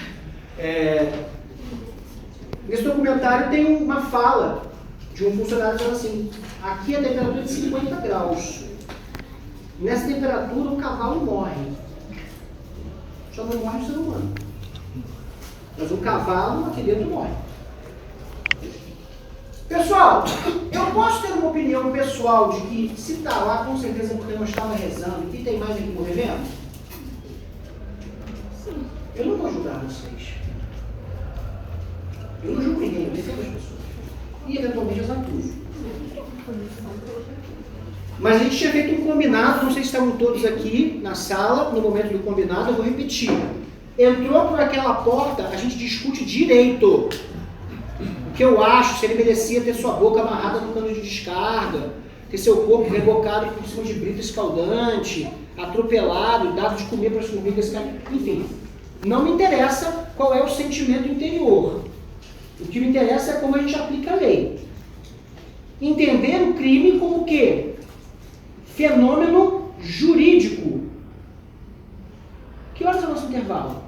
Nesse documentário tem uma fala de um funcionário dizendo assim: aqui a temperatura é de 50 graus. Nessa temperatura o cavalo morre. Só não morre o ser humano. Mas o cavalo aqui dentro morre. Pessoal, eu posso ter uma opinião pessoal de que se está lá, com certeza porque não estava rezando, e tem mais gente morrendo? Sim. Eu não vou julgar vocês. Eu não julgo ninguém, eu defendo as pessoas. E eventualmente as acuso. Mas a gente tinha feito um combinado, não sei se estavam todos aqui na sala, no momento do combinado, eu vou repetir. Entrou por aquela porta, a gente discute direito. O que eu acho, se ele merecia ter sua boca amarrada no cano de descarga, ter seu corpo rebocado por cima de brita escaldante, atropelado, dado de comer para as formigas, enfim. Não me interessa qual é o sentimento interior. O que me interessa é como a gente aplica a lei. entender o crime como o quê? Fenômeno jurídico. Que horas é o nosso intervalo?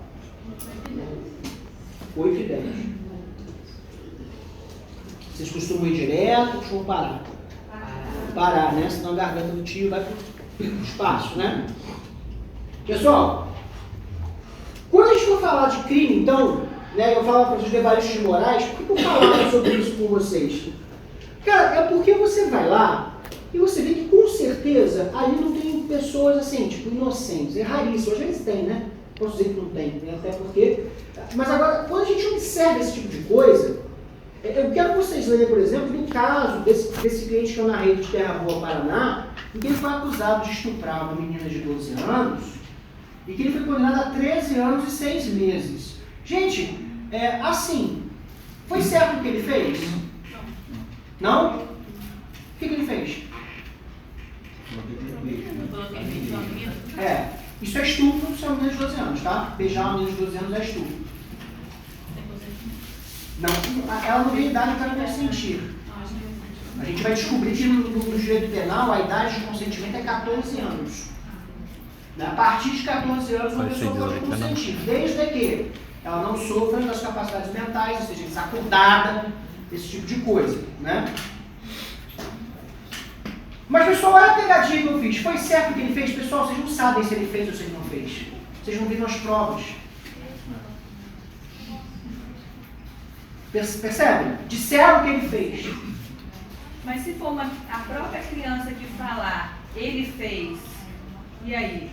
8h10. Vocês costumam ir direto ou costumam parar? Parar, né? Senão a garganta do tio vai para o espaço, né? Pessoal, quando a gente for falar de crime, então, né, eu falo para os vigaristas morais, por que eu falava sobre isso com vocês? Cara, é porque você vai lá e você vê que com certeza ali não tem pessoas assim, tipo, inocentes. É raríssimo, às vezes tem, né? Posso dizer que não tem, né? Até porque... Mas agora, quando a gente observa esse tipo de coisa, eu quero que vocês lerem, por exemplo, no caso desse cliente que eu narrei de Terra Boa, Paraná, em que ele foi acusado de estuprar uma menina de 12 anos e que ele foi condenado a 13 anos e 6 meses. Gente, assim, foi certo o que ele fez? Não? O que ele fez? Isso é estupro se é uma menina de 12 anos, tá? Beijar uma menina de 12 anos é estupro. Não, ela não tem idade para consentir. A gente vai descobrir que no direito penal a idade de consentimento é 14 anos. A partir de 14 anos uma pessoa pode consentir, desde que ela não sofra das capacidades mentais, ou seja, desacordada, esse tipo de coisa, né? Mas, pessoal, olha a pegadinha que eu fiz. Foi certo o que ele fez? Pessoal, vocês não sabem se ele fez ou se ele não fez. Vocês não viram as provas. Percebem? Disseram o que ele fez. Mas se for a própria criança que falar, ele fez, e aí?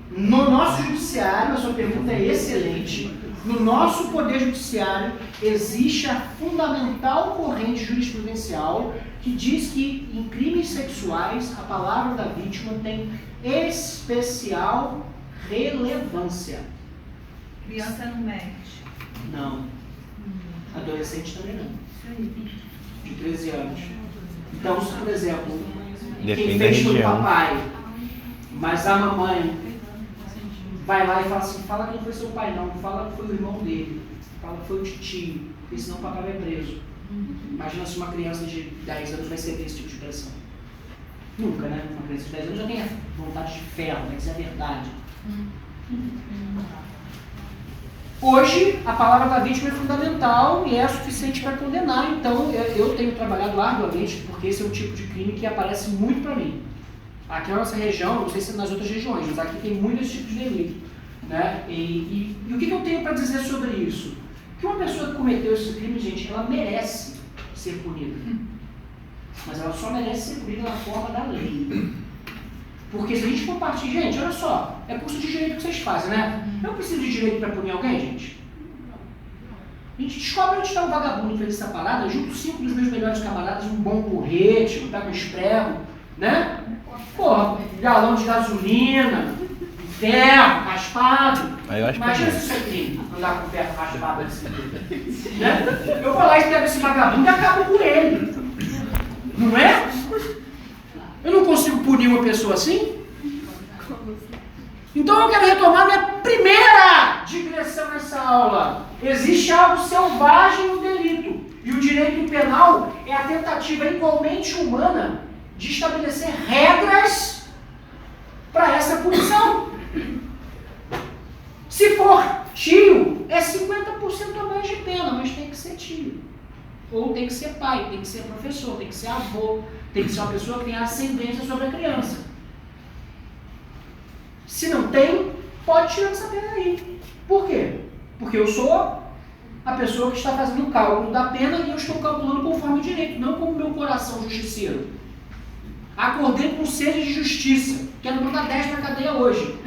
No nosso judiciário, a sua pergunta é excelente, no nosso poder judiciário existe a fundamental corrente jurisprudencial que diz que em crimes sexuais a palavra da vítima tem especial relevância. Criança não mente. Não. Adolescente também não. De 13 anos. Então, se por exemplo, quem fez foi o papai, mas a mamãe vai lá e fala assim, fala que não foi seu pai não, fala que foi o irmão dele, fala que foi o tio, porque senão o papai vai preso. Imagina se uma criança de 10 anos vai ceder esse tipo de pressão. Nunca, né? Uma criança de 10 anos já tem a vontade de ferro, vai dizer a verdade. Hoje, a palavra da vítima é fundamental e é suficiente para condenar, então eu tenho trabalhado arduamente, porque esse é um tipo de crime que aparece muito para mim. Aqui na nossa região, não sei se nas outras regiões, mas aqui tem muito esse tipo de delito. Né? E o que eu tenho para dizer sobre isso? Que uma pessoa que cometeu esse crime, gente, ela merece ser punida. Mas ela só merece ser punida na forma da lei. Porque se a gente for partir, gente, olha só, é curso de direito que vocês fazem, né? Eu preciso de direito para punir alguém, gente? A gente descobre onde está um vagabundo que fez essa parada, junto 5 dos meus melhores camaradas, um bom porrete, um pé com esprego, né? Porra, galão de gasolina, ferro, raspado. Imagina se isso é crime, andar com ferro raspado assim. Né? Eu vou lá e pego esse vagabundo e acabo com ele. Não é? Eu não consigo punir uma pessoa assim? Então eu quero retomar minha primeira digressão nessa aula. Existe algo selvagem no delito. E o direito penal é a tentativa igualmente humana de estabelecer regras para essa punição. Se for tio, é 50% a mais de pena, mas tem que ser tio. Ou tem que ser pai, tem que ser professor, tem que ser avô, tem que ser uma pessoa que tem ascendência sobre a criança. Se não tem, pode tirar essa pena aí. Por quê? Porque eu sou a pessoa que está fazendo o cálculo da pena e eu estou calculando conforme o direito, não como meu coração justiceiro. Acordei com sede de justiça, quero mandar 10 para a cadeia hoje.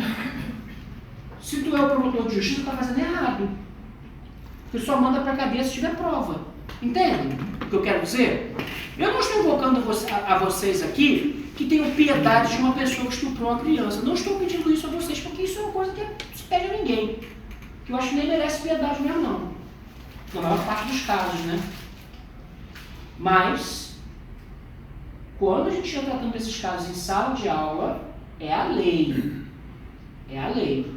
Se tu é o promotor de justiça, tu está fazendo errado. Tu só manda para a cadeia se tiver prova. Entende o que eu quero dizer? Eu não estou invocando a vocês aqui que tenham piedade de uma pessoa que estuprou uma criança. Não estou pedindo isso a vocês, porque isso é uma coisa que não se pede a ninguém. Que eu acho que nem merece piedade mesmo, não. Na maior parte dos casos, né? Mas, quando a gente está tratando desses casos em sala de aula, é a lei. É a lei.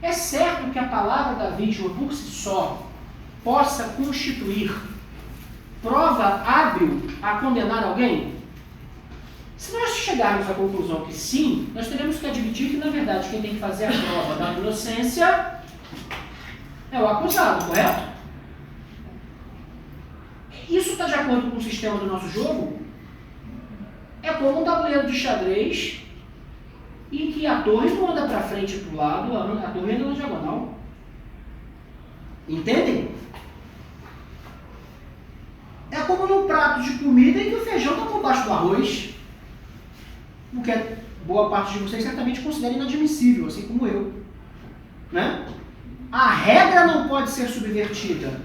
É certo que a palavra da vítima, por si só, possa constituir prova hábil a condenar alguém? Se nós chegarmos à conclusão que sim, nós teremos que admitir que, na verdade, quem tem que fazer a prova da inocência é o acusado, correto? Isso está de acordo com o sistema do nosso jogo? É como um tabuleiro de xadrez em que a torre não anda para frente e para o lado, a torre anda na diagonal. Entendem? É como num prato de comida em que o feijão está por baixo do arroz. O que boa parte de vocês certamente considera inadmissível, assim como eu. Né? A regra não pode ser subvertida.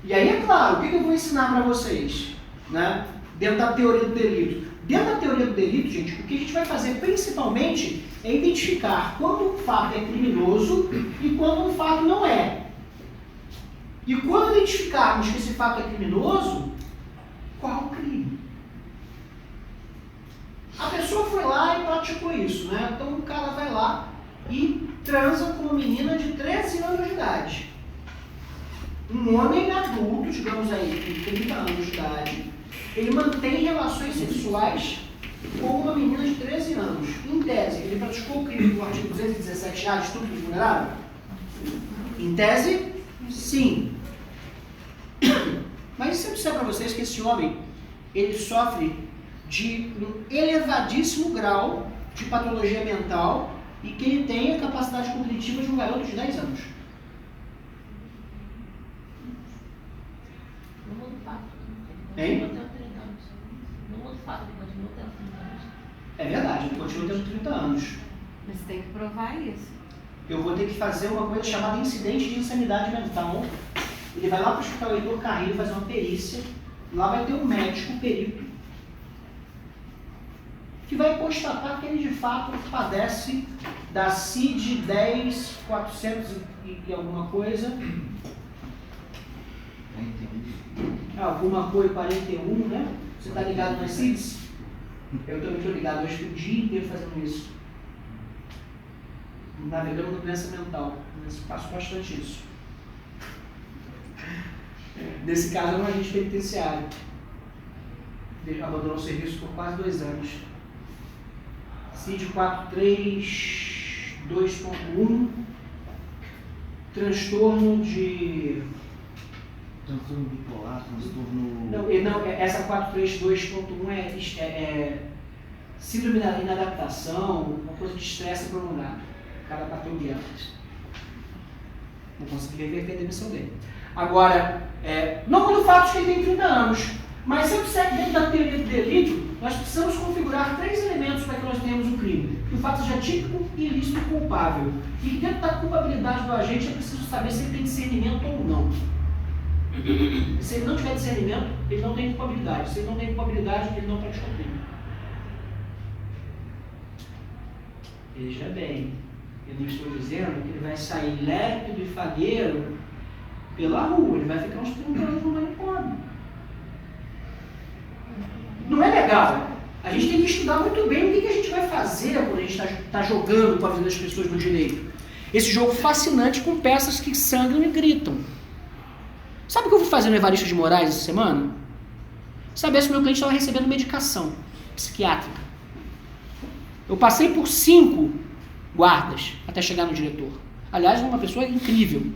E aí, é claro, o que eu vou ensinar para vocês? Né? Dentro da teoria do delito. Dentro da teoria do delito, gente, o que a gente vai fazer principalmente é identificar quando um fato é criminoso e quando um fato não é. E quando identificarmos que esse fato é criminoso, qual o crime? A pessoa foi lá e praticou isso, né? Então o cara vai lá e transa com uma menina de 13 anos de idade. Um homem adulto, digamos aí, com 30 anos de idade, ele mantém relações sexuais com uma menina de 13 anos. Em tese, ele praticou o crime do artigo 217A de estupro de vulnerável? Em tese, sim. Mas se eu disser para vocês que esse homem, ele sofre de um elevadíssimo grau de patologia mental e que ele tem a capacidade cognitiva de um garoto de 10 anos. Não muda o fato. Hein? Não muda o fato, ele continua tendo 30 anos. É verdade, ele continua tendo 30 anos. Mas tem que provar isso. Eu vou ter que fazer uma coisa chamada incidente de insanidade mental. Ele vai lá para o hospital Heitor Carrilho fazer uma perícia. Lá vai ter um médico, perito, que vai constatar que ele de fato padece da CID 10.400 e alguma coisa. Alguma coisa 41, né? Você está ligado nas CIDs? Eu também estou ligado, hoje o dia inteiro fazendo isso. Navegando na doença mental. Eu faço bastante isso. Nesse caso, é um agente penitenciário. Ele abandonou o serviço por quase 2 anos. CID 432.1, transtorno de... Transtorno bipolar, transtorno... Não, essa 432.1 é síndrome da inadaptação, uma coisa de estresse prolongado. O cara bateu o guiado. Não consegui reverter a demissão dele. Agora, não muda o fato de que ele tem 30 anos, mas se eu disser que dentro da teoria do delito, nós precisamos configurar 3 elementos para que nós tenhamos um crime. Que o fato seja típico, ilícito e culpável. E dentro da culpabilidade do agente é preciso saber se ele tem discernimento ou não. Se ele não tiver discernimento, ele não tem culpabilidade. Se ele não tem culpabilidade, ele não praticou crime. Veja bem, eu não estou dizendo que ele vai sair lépido e fagueiro pela rua, ele vai ficar uns 30 anos no manicômio. Não é legal. A gente tem que estudar muito bem o que a gente vai fazer quando a gente está jogando com a vida das pessoas no direito. Esse jogo fascinante com peças que sangram e gritam. Sabe o que eu vou fazer no Evaristo de Moraes essa semana? Saber se o meu cliente estava recebendo medicação psiquiátrica. Eu passei por 5 guardas até chegar no diretor. Aliás, uma pessoa incrível.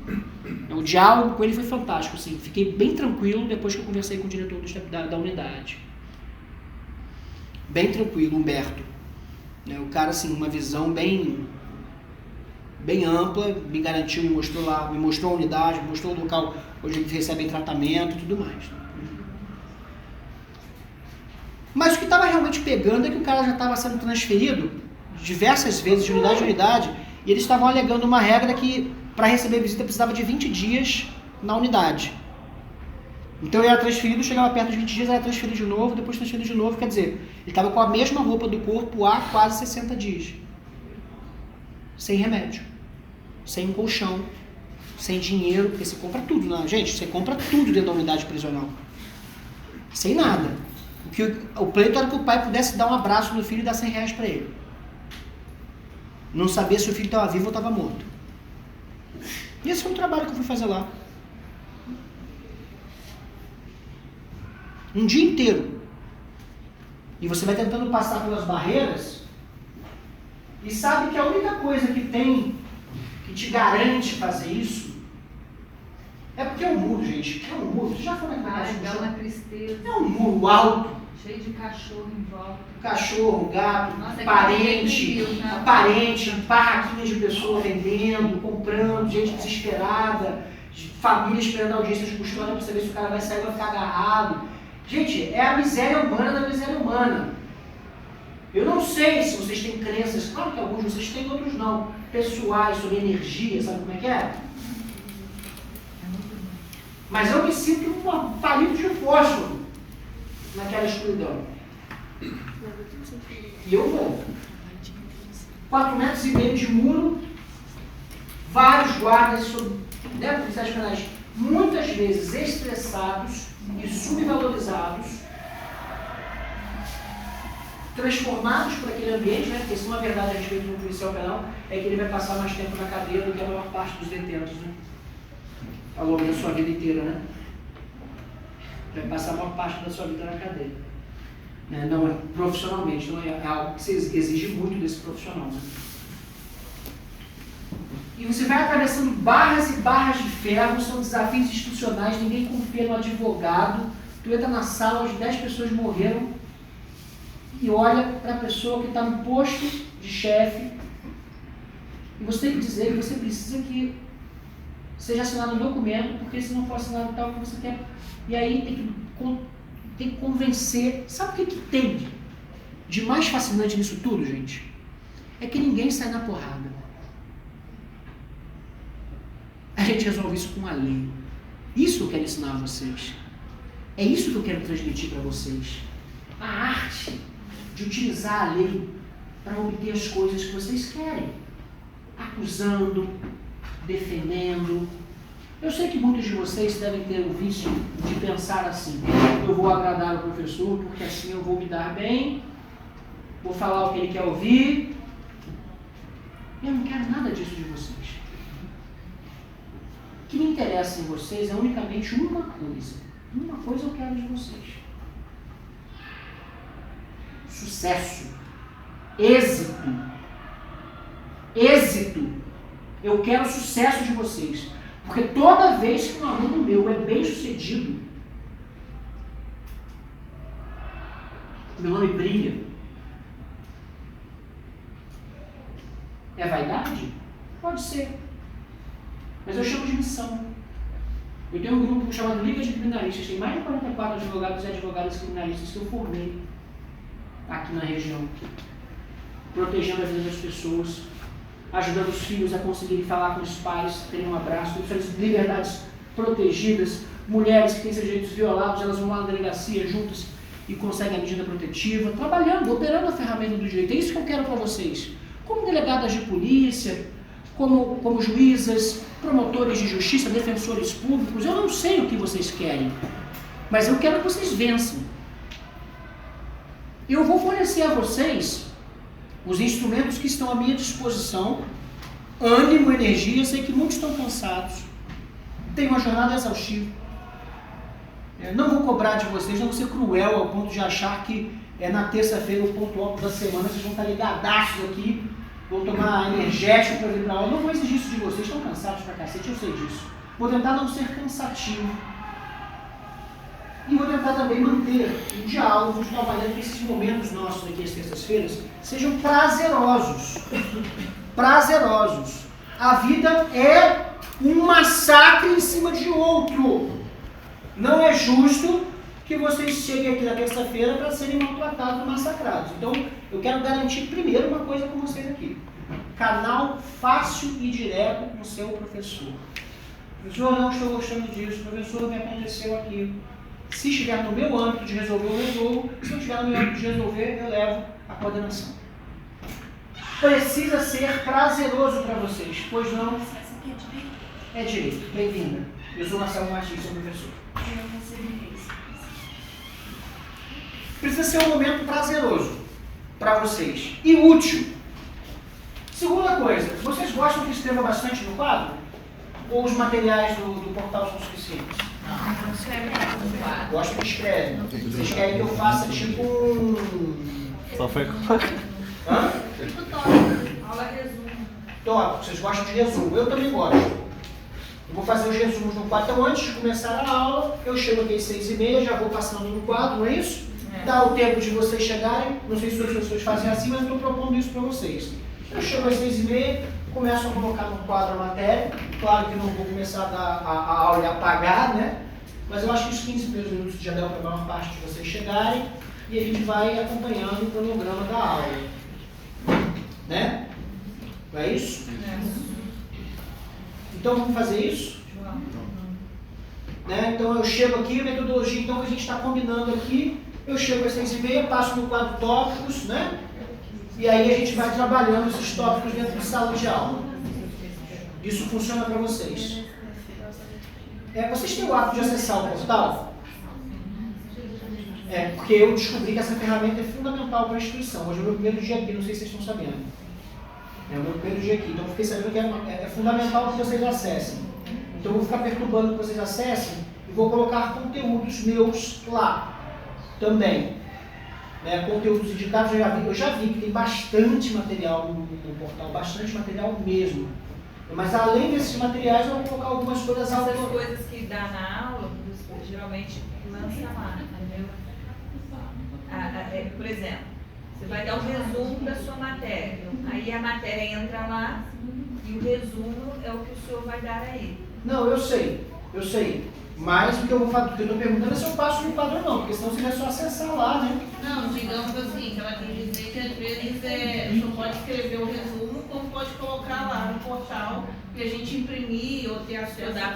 O diálogo com ele foi fantástico. Assim. Fiquei bem tranquilo depois que eu conversei com o diretor da unidade. Bem tranquilo, Humberto. O cara, assim, uma visão bem ampla, me garantiu, me mostrou a unidade, me mostrou o local onde eles recebem tratamento e tudo mais. Mas o que estava realmente pegando é que o cara já estava sendo transferido diversas vezes de unidade em unidade e eles estavam alegando uma regra que para receber visita precisava de 20 dias na unidade. Então ele era transferido, chegava perto de 20 dias, era transferido de novo, depois transferido de novo, quer dizer, ele estava com a mesma roupa do corpo há quase 60 dias. Sem remédio, sem colchão, sem dinheiro, porque você compra tudo, né? Gente, você compra tudo dentro da unidade prisional. Sem nada. O pleito era que o pai pudesse dar um abraço no filho e dar R$100 para ele. Não sabia se o filho estava vivo ou estava morto. E esse foi um trabalho que eu fui fazer lá. Um dia inteiro. E você vai tentando passar pelas barreiras e sabe que a única coisa que tem que te garante fazer isso é porque é um muro, gente. É um muro. Você já foi naquela casa de Dá uma tristeza. É um muro alto. Cheio de cachorro em volta. Cachorro, gato, Nossa, parente, né? parente, barraquinhas de pessoas vendendo, comprando, gente desesperada, família esperando audiência de custódia para saber se o cara vai sair ou vai ficar agarrado. Gente, é a miséria humana da miséria humana. Eu não sei se vocês têm crenças, claro que alguns de vocês têm, outros não, pessoais, sobre energia, sabe como é que é? Mas eu me sinto um palito de fósforo naquela escuridão. E eu vou. 4,5 metros de muro, vários guardas dentro dos policiais penais, muitas vezes estressados e subvalorizados, transformados por aquele ambiente, né? Porque se uma verdade a respeito do policial penal é que ele vai passar mais tempo na cadeia do que a maior parte dos detentos, né? Ao longo da sua vida inteira, né? Vai passar a maior parte da sua vida na cadeia. Não é profissionalmente, não é algo que se exige muito desse profissional, né? E você vai atravessando barras e barras de ferro, são desafios institucionais, ninguém confia no advogado, tu entra na sala, as 10 pessoas morreram, e olha para a pessoa que está no posto de chefe, e você tem que dizer que você precisa que seja assinado um documento, porque se não for assinado tal que você quer, e aí tem que convencer. Sabe o que tem de mais fascinante nisso tudo, gente? É que ninguém sai na porrada. A gente resolve isso com a lei. Isso que eu quero ensinar a vocês. É isso que eu quero transmitir para vocês. A arte de utilizar a lei para obter as coisas que vocês querem. Acusando, defendendo. Eu sei que muitos de vocês devem ter o vício de pensar assim: eu vou agradar o professor porque assim eu vou me dar bem, vou falar o que ele quer ouvir. Eu não quero nada disso de vocês. O que me interessa em vocês é unicamente uma coisa. Uma coisa eu quero de vocês: sucesso, êxito. Êxito. Eu quero o sucesso de vocês. Porque toda vez que um aluno meu é bem sucedido, meu nome brilha. É vaidade? Pode ser. Mas eu chamo de missão. Eu tenho um grupo chamado Liga de Criminalistas, tem mais de 44 advogados e advogadas criminalistas que eu formei aqui na região, protegendo a vida das pessoas, ajudando os filhos a conseguirem falar com os pais, terem um abraço, diferentes liberdades protegidas, mulheres que têm seus direitos violados, elas vão lá na delegacia juntas e conseguem a medida protetiva, trabalhando, operando a ferramenta do direito. É isso que eu quero para vocês. Como delegadas de polícia, como juízas, promotores de justiça, defensores públicos, eu não sei o que vocês querem, mas eu quero que vocês vençam. Eu vou fornecer a vocês os instrumentos que estão à minha disposição, ânimo, energia. Sei que muitos estão cansados, tem uma jornada exaustiva. Não vou cobrar de vocês, não vou ser cruel ao ponto de achar que na terça-feira, o ponto alto da semana, vocês vão estar ligadaços aqui, vão tomar energético para vir para aula. Não vou exigir isso de vocês, estão cansados pra cacete, eu sei disso. Vou tentar não ser cansativo. E vou tentar também manter um diálogo de tal maneira que esses momentos nossos aqui às terças-feiras sejam prazerosos. Prazerosos. A vida é um massacre em cima de outro. Não é justo que vocês cheguem aqui na terça-feira para serem maltratados e massacrados. Então, eu quero garantir primeiro uma coisa com vocês aqui. Canal fácil e direto com o seu professor. Professor, não estou gostando disso. Professor, o que aconteceu aqui? Se estiver no meu âmbito de resolver, eu resolvo. Se não estiver no meu âmbito de resolver, eu levo a coordenação. Precisa ser prazeroso para vocês, pois não? É direito. Bem-vinda. Eu sou Marcelo Martins, sou professor. Precisa ser um momento prazeroso para vocês e útil. Segunda coisa, vocês gostam que escreva bastante no quadro? Ou os materiais do portal são suficientes? Não, Gosto que escreve. Vocês querem que eu faça tipo um... Só foi. Hã? Aula resumo. Top, vocês gostam de resumo. Eu também gosto. Eu vou fazer os resumos no quadro. Então, antes de começar a aula, eu chego aqui às 6h30, já vou passando no quadro, não é isso? Dá o tempo de vocês chegarem. Não sei se os professores fazem assim, mas eu estou propondo isso para vocês. Eu chego às 6h30, começo a colocar no quadro a matéria. Claro que não vou começar a dar a aula e apagar, né? Mas eu acho que os 15 primeiros minutos já dão para a maior parte de vocês chegarem. E a gente vai acompanhando o cronograma da aula. Né? Não é isso? Então vamos fazer isso? Né? Então eu chego aqui, a metodologia então, que a gente está combinando aqui, eu chego às 6h30, passo no quadro tópicos, né? E aí a gente vai trabalhando esses tópicos dentro de sala de aula. Isso funciona para vocês. Vocês têm o hábito de acessar o portal? Porque eu descobri que essa ferramenta é fundamental para a instituição. Hoje é o meu primeiro dia aqui, não sei se vocês estão sabendo. É o meu primeiro dia aqui, então eu fiquei sabendo que é fundamental que vocês acessem. Então eu vou ficar perturbando que vocês acessem e vou colocar conteúdos meus lá também. Né? Conteúdos indicados, eu já vi que tem bastante material no portal, bastante material mesmo. Mas além desses materiais, eu vou colocar algumas coisas Essas coisas que dá na aula, geralmente lança lá, entendeu? Por exemplo, você vai dar um resumo da sua matéria. Aí a matéria entra lá e o resumo é o que o senhor vai dar aí. Não, eu sei. Mas o que eu estou perguntando é se eu passo no quadro ou não, porque senão você vai só acessar lá, né? Não, digamos assim, que ela quer dizer que às vezes o senhor pode escrever o resumo, como pode colocar lá no portal e a gente imprimir ou ter acesso a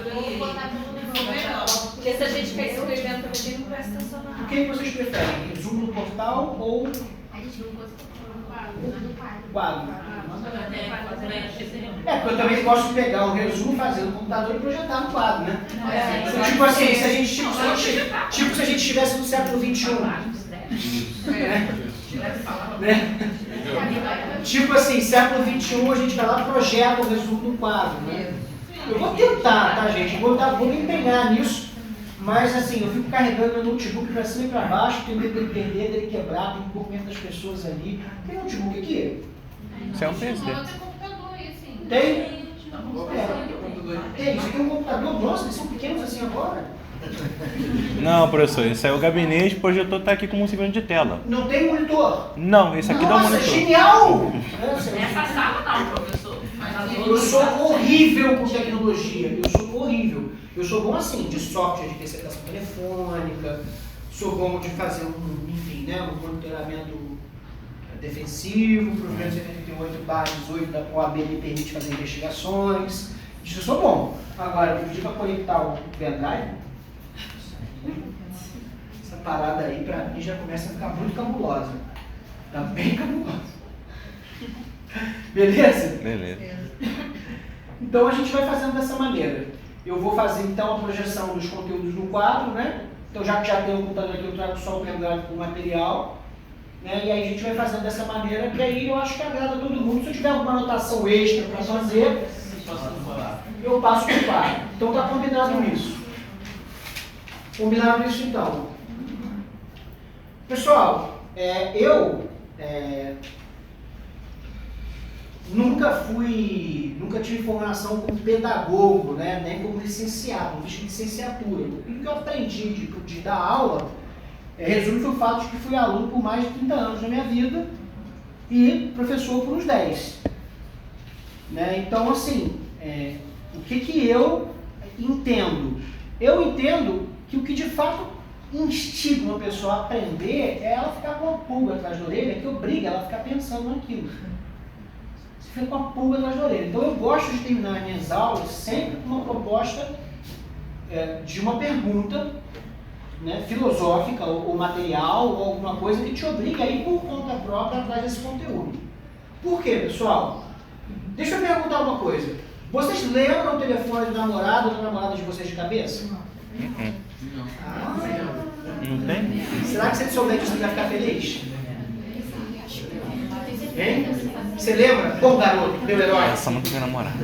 melhor. Porque se a gente ficar escrevendo também, a gente não presta atenção na aula. O que vocês preferem? Resumo no portal ou A gente não gosta do quadro? É, Porque eu também posso pegar o resumo, fazer no computador e projetar no quadro, né? Tipo assim, se a gente estivesse no século XXI. Né? Tipo assim, século XXI, a gente vai lá e projeta o resumo no quadro, né? Eu vou tentar, tá, gente? Vou me empenhar nisso. Mas assim, eu fico carregando meu notebook para cima e para baixo, tenho medo dele perder, dele quebrar, tem um pouco medo das pessoas ali. Tem notebook aqui? Isso é um PC. Tem? Tem, isso aqui é um computador, nossa, eles são pequenos assim agora. Não, professor, esse é o gabinete, o projetor está aqui como um segundo de tela. Não tem monitor? Não, esse aqui dá um Nossa, monitor. genial! Nessa sala não, professor. Eu sou horrível com tecnologia, eu sou horrível. Eu sou bom assim, de software de interceptação telefônica, sou bom de fazer um monitoramento defensivo, para o 278/18 da OAB me permite fazer investigações. Isso eu sou bom. Agora, pedir para conectar o pendrive, essa parada aí para mim já começa a ficar muito cabulosa. Tá bem cabulosa. Beleza? Beleza. Então a gente vai fazendo dessa maneira. Eu vou fazer então a projeção dos conteúdos no quadro, né? Então já que já tem o computador aqui, eu trago só o pendrive com o material. Né? E aí a gente vai fazendo dessa maneira, que aí eu acho que agrada todo mundo. Se eu tiver alguma anotação extra para fazer, eu passo para o quadro. Então está combinado isso. Combinado isso então. Pessoal, eu nunca tive formação como pedagogo, né? Nem como licenciado, não fiz licenciatura. O que eu aprendi de dar aula, resume-se o fato de que fui aluno por mais de 30 anos na minha vida e professor por uns 10. Né? Então, assim, o que eu entendo? Eu entendo que o que de fato instiga uma pessoa a aprender é ela ficar com a pulga atrás da orelha, que obriga ela a ficar pensando naquilo. Você fica com a pulga atrás da orelha. Então eu gosto de terminar minhas aulas sempre com uma proposta de uma pergunta, né, filosófica ou material ou alguma coisa que te obriga a ir por conta própria atrás desse conteúdo. Por quê, pessoal? Deixa eu perguntar uma coisa. Vocês lembram o telefone do namorado ou da namorada de vocês de cabeça? Não tem? Será que se ele souber disso, ele vai ficar feliz? Hein? Você lembra? Bom garoto, meu herói. Essa nunca foi namorada.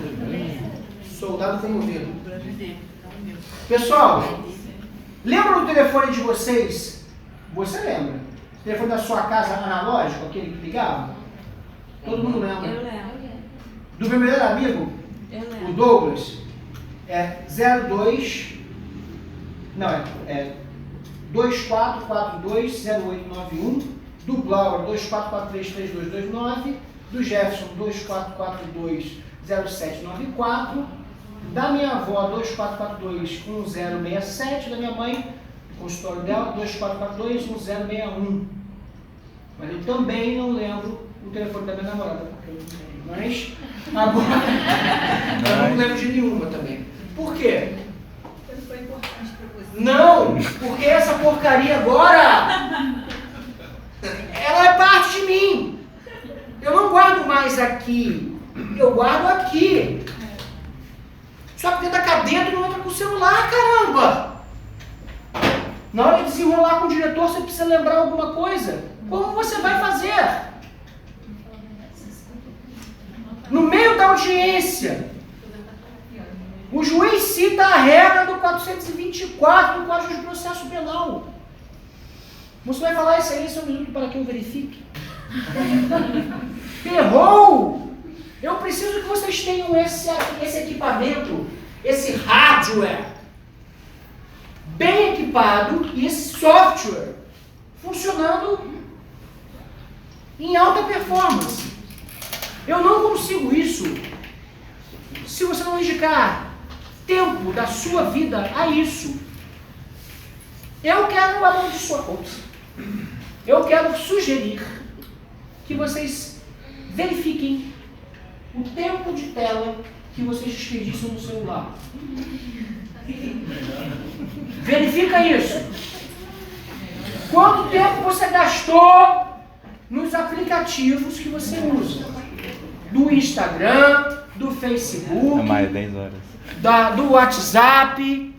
Soldado comovido. Pessoal, Lembra do telefone de vocês? Você lembra? O telefone da sua casa analógico, aquele que ligava? Todo mundo lembra? Eu lembro. Do meu melhor amigo, Eu lembro. o Douglas, é 02... Não, é 24420891. Do Blauer, 24433229. Do Jefferson, 24420794. Da minha avó, 24421067. Da minha mãe, o consultório dela, 24421061. Mas eu também não lembro o telefone da minha namorada, porque eu não tenho. Mas agora eu não lembro de nenhuma também. Por quê? Isso foi importante para você. Não, porque essa porcaria agora, ela é parte de mim. Eu não guardo mais aqui, eu guardo aqui. Só que dentro da cadeia tu não entra com o celular, caramba. Na hora de desenrolar com o diretor, você precisa lembrar alguma coisa. Como você vai fazer? No meio da audiência, o juiz cita a regra do 424 do Código de Processo Penal. Você vai falar isso aí, esse é um minuto para que eu verifique. Errou! Eu preciso que vocês tenham esse equipamento, esse hardware bem equipado e esse software funcionando em alta performance. Eu não consigo isso se você não dedicar tempo da sua vida a isso. Eu quero amaldiçoar. Eu quero sugerir que vocês verifiquem o tempo de tela que vocês desperdiçam no celular. Verifica isso. Quanto tempo você gastou nos aplicativos que você usa? Do Instagram, do Facebook, É mais 10 horas. do WhatsApp,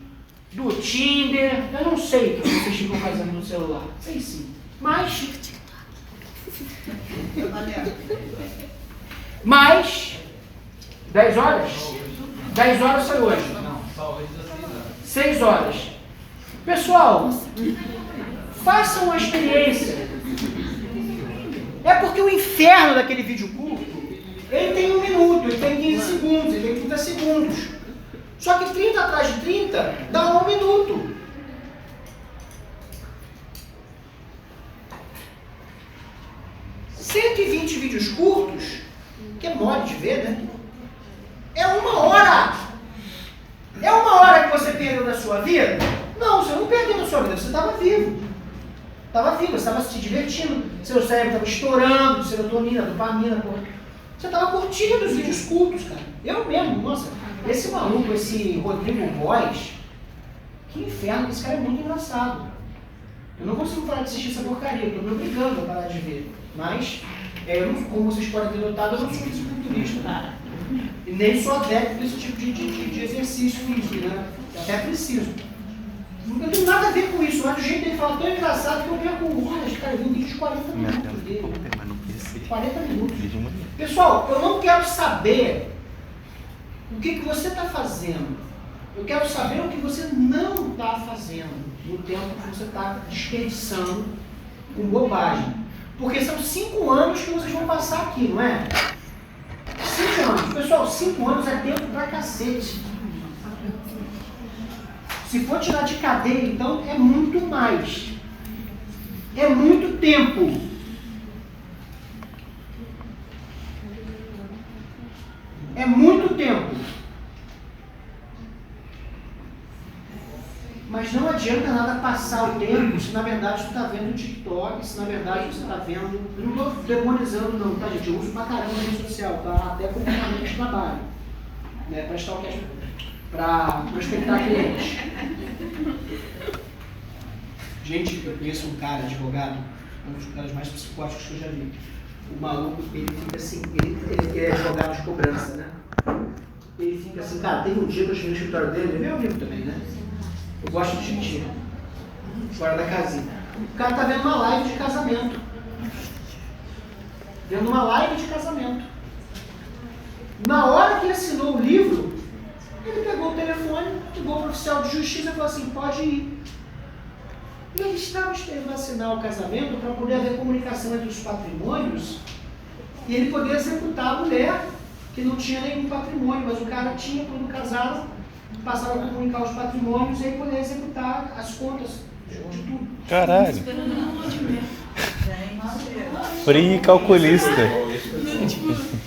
do Tinder. Eu não sei o que vocês ficam fazendo no celular. Sei sim. Mas 10 horas? 10 horas foi hoje. 6 horas. Pessoal, façam uma experiência. É porque o inferno daquele vídeo curto, ele tem 1 minuto, ele tem 15 segundos, ele tem 30 segundos. Só que 30 atrás de 30 dá 1 minuto. ...120 vídeos curtos, que é mole de ver, né? É 1 hora! É 1 hora que você perdeu da sua vida? Não, você não perdeu da sua vida, você estava vivo. Estava vivo, você estava se divertindo, seu cérebro estava estourando, serotonina, dopamina, porra. Você estava curtindo os vídeos curtos, cara. Eu mesmo, nossa, esse maluco, esse Rodrigo Góes, que inferno, esse cara é muito engraçado. Eu não consigo parar de assistir essa porcaria, estou me obrigando a parar de ver. Mas, como vocês podem ter notado, eu não sou fisiculturista. E nem sou adepto desse tipo de exercício físico, né? Eu até preciso. Não tem nada a ver com isso, mas o jeito dele falar tão engraçado que eu perco horas, cara, eu vi um vídeo de 40 minutos dele. 40 minutos. Pessoal, eu não quero saber o que você está fazendo. Eu quero saber o que você não está fazendo no tempo que você está desperdiçando com bobagem. Porque são 5 anos que vocês vão passar aqui, não é? 5 anos. Pessoal, 5 anos é tempo pra cacete. Se for tirar de cadeia, então, é muito mais. É muito tempo. É muito tempo. Mas não adianta nada passar o tempo se na verdade você está vendo o TikTok, se na verdade você está vendo... Eu não estou demonizando não, tá gente? Eu uso pra caramba a rede social, tá? Até como ferramenta de trabalho. Né? Para stalkear, para prospectar clientes. Gente, eu conheço um cara, advogado, um dos caras mais psicóticos que eu já vi. O maluco, ele fica assim, ele é advogado de cobrança, né? Ele fica assim, cara, tem um dia que eu cheguei no escritório dele, ele é meu amigo também, né? Eu gosto de gente fora da casinha. O cara tá vendo uma live de casamento. Vendo uma live de casamento. Na hora que ele assinou o livro, ele pegou o telefone, ligou para o oficial de justiça e falou assim, pode ir. E ele estava esperando assinar o casamento para poder haver comunicação entre os patrimônios e ele poder executar a mulher que não tinha nenhum patrimônio, mas o cara tinha, quando casaram, passaram a comunicar os patrimônios e aí poder executar as contas de tudo. Caralho. Free calculista.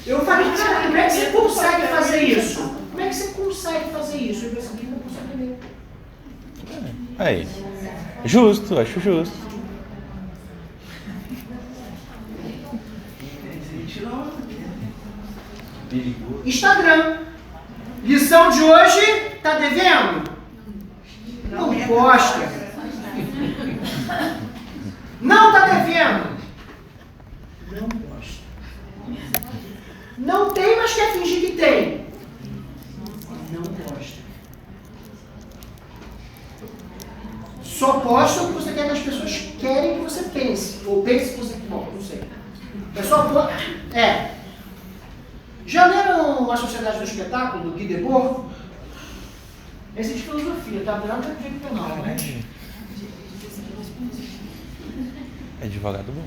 Eu falei, cara, como é que você consegue fazer isso? Como é que você consegue fazer isso? Eu pensei, não consigo entender. Aí. Justo, acho justo. Instagram. Lição de hoje, tá devendo? Não posta. Não tá devendo? Não posta. Não tem, mas quer fingir que tem? Não posta. Só posta o que você quer que as pessoas querem que você pense. Ou pense que você... Bom, não sei. É só posta... Já leram A Sociedade do Espetáculo, do Guy Debord? Esse é de filosofia, tá? Não tem jeito penal, né? É advogado bom.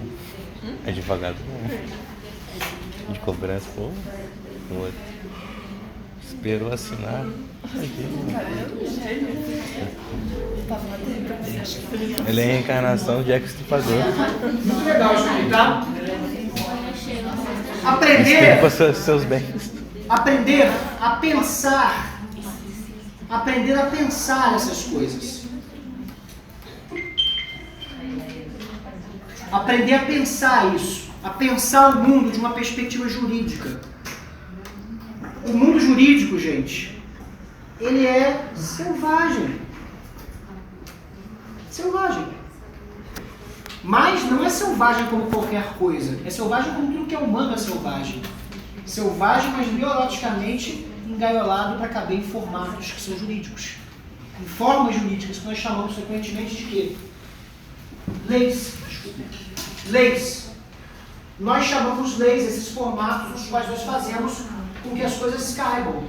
É advogado bom. De cobrança, pô. Esperou assinar. Ele é a reencarnação de Jack Stripador. Muito legal isso aqui, tá? Aprender seus bens. Aprender a pensar. Aprender a pensar essas coisas. Aprender a pensar isso. A pensar o mundo de uma perspectiva jurídica. O mundo jurídico, gente, ele é selvagem. Selvagem. Mas não é selvagem como qualquer coisa. É selvagem como tudo que é humano é selvagem. Selvagem, mas biologicamente engaiolado para caber em formatos que são jurídicos. Em formas jurídicas que nós chamamos frequentemente de quê? Leis. Desculpa. Leis. Nós chamamos leis esses formatos nos quais nós fazemos com que as coisas caibam.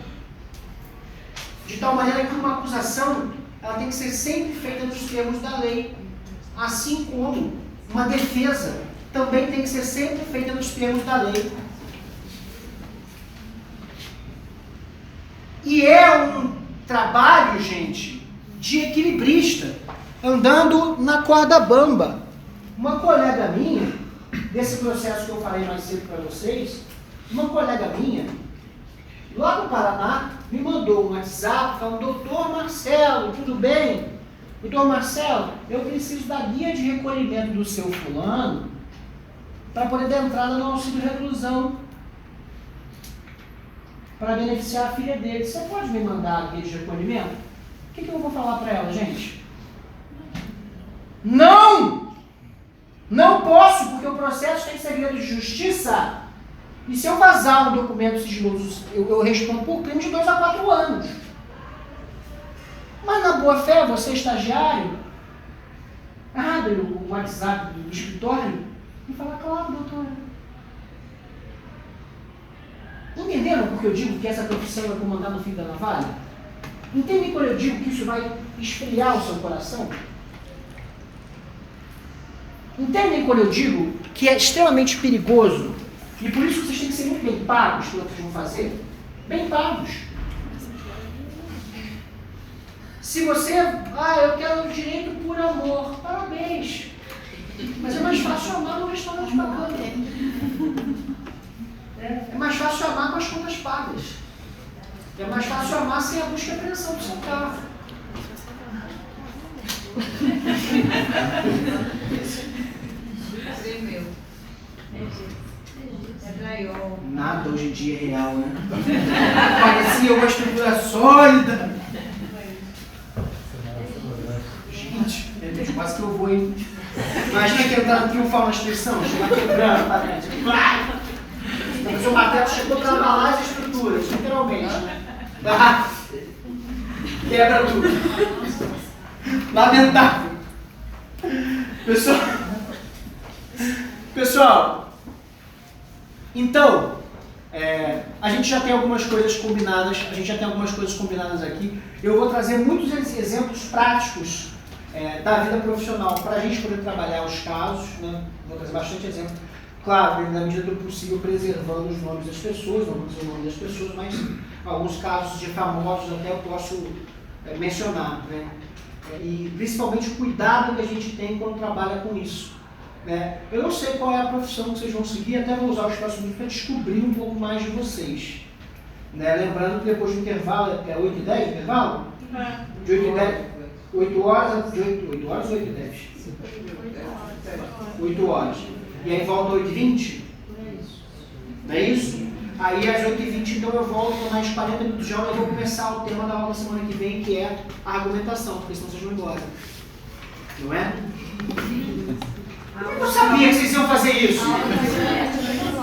De tal maneira que uma acusação ela tem que ser sempre feita nos termos da lei. Assim como uma defesa também tem que ser sempre feita nos termos da lei. E é um trabalho, gente, de equilibrista, andando na corda bamba. Uma colega minha, desse processo que eu falei mais cedo para vocês, uma colega minha, lá no Paraná, me mandou um WhatsApp falando: doutor Marcelo, tudo bem? Doutor Marcelo, eu preciso da guia de recolhimento do seu fulano para poder dar entrada no auxílio reclusão para beneficiar a filha dele. Você pode me mandar a guia de recolhimento? O que eu vou falar para ela, gente? Não! Não posso, porque o processo tem segredo de justiça. E se eu vazar um documento sigiloso, eu respondo por crime de 2 a 4 anos. Mas na boa fé, você estagiário, abre o WhatsApp do escritório e fala: claro, doutora. Entenderam porque eu digo que essa profissão vai comandar no fim da navalha? Entendem quando eu digo que isso vai esfriar o seu coração? Entendem quando eu digo que é extremamente perigoso? E por isso vocês têm que ser muito bem pagos pelo que vocês vão fazer. Bem pagos. Se você... eu quero o direito por amor. Parabéns. Mas é mais fácil amar no restaurante bacana. É mais fácil amar com as contas pagas. É mais fácil amar sem a busca e apreensão do seu carro. Nada hoje em dia é real, né? Parecia uma estrutura sólida. Gente, quase que eu vou, hein? Imagina que entrar no triunfal na inscrição, chegar quebrando pra dentro. O seu martelo chegou para abalar as estruturas, literalmente, né? Quebra tudo. Lamentável. Pessoal, então, a gente já tem algumas coisas combinadas, aqui. Eu vou trazer muitos exemplos práticos da vida profissional para a gente poder trabalhar os casos, né? Vou trazer bastante exemplo. Claro, na medida do possível, preservando os nomes das pessoas, não vou dizer o nome das pessoas, mas alguns casos de famosos até eu posso mencionar, né? E principalmente o cuidado que a gente tem quando trabalha com isso, né? Eu não sei qual é a profissão que vocês vão seguir, até vou usar o espaço livre para descobrir um pouco mais de vocês, né? Lembrando que depois do intervalo, é 8h10 o intervalo? De 8h10, 8 horas, de 8 horas ou 8h10? 8 horas. E aí volta 8h20? Não é isso? Aí às 8h20 então eu volto mais 40 minutos já, eu vou começar o tema da aula da semana que vem, que é a argumentação, porque senão vocês vão embora. Não é? Eu não sabia que vocês iam fazer isso.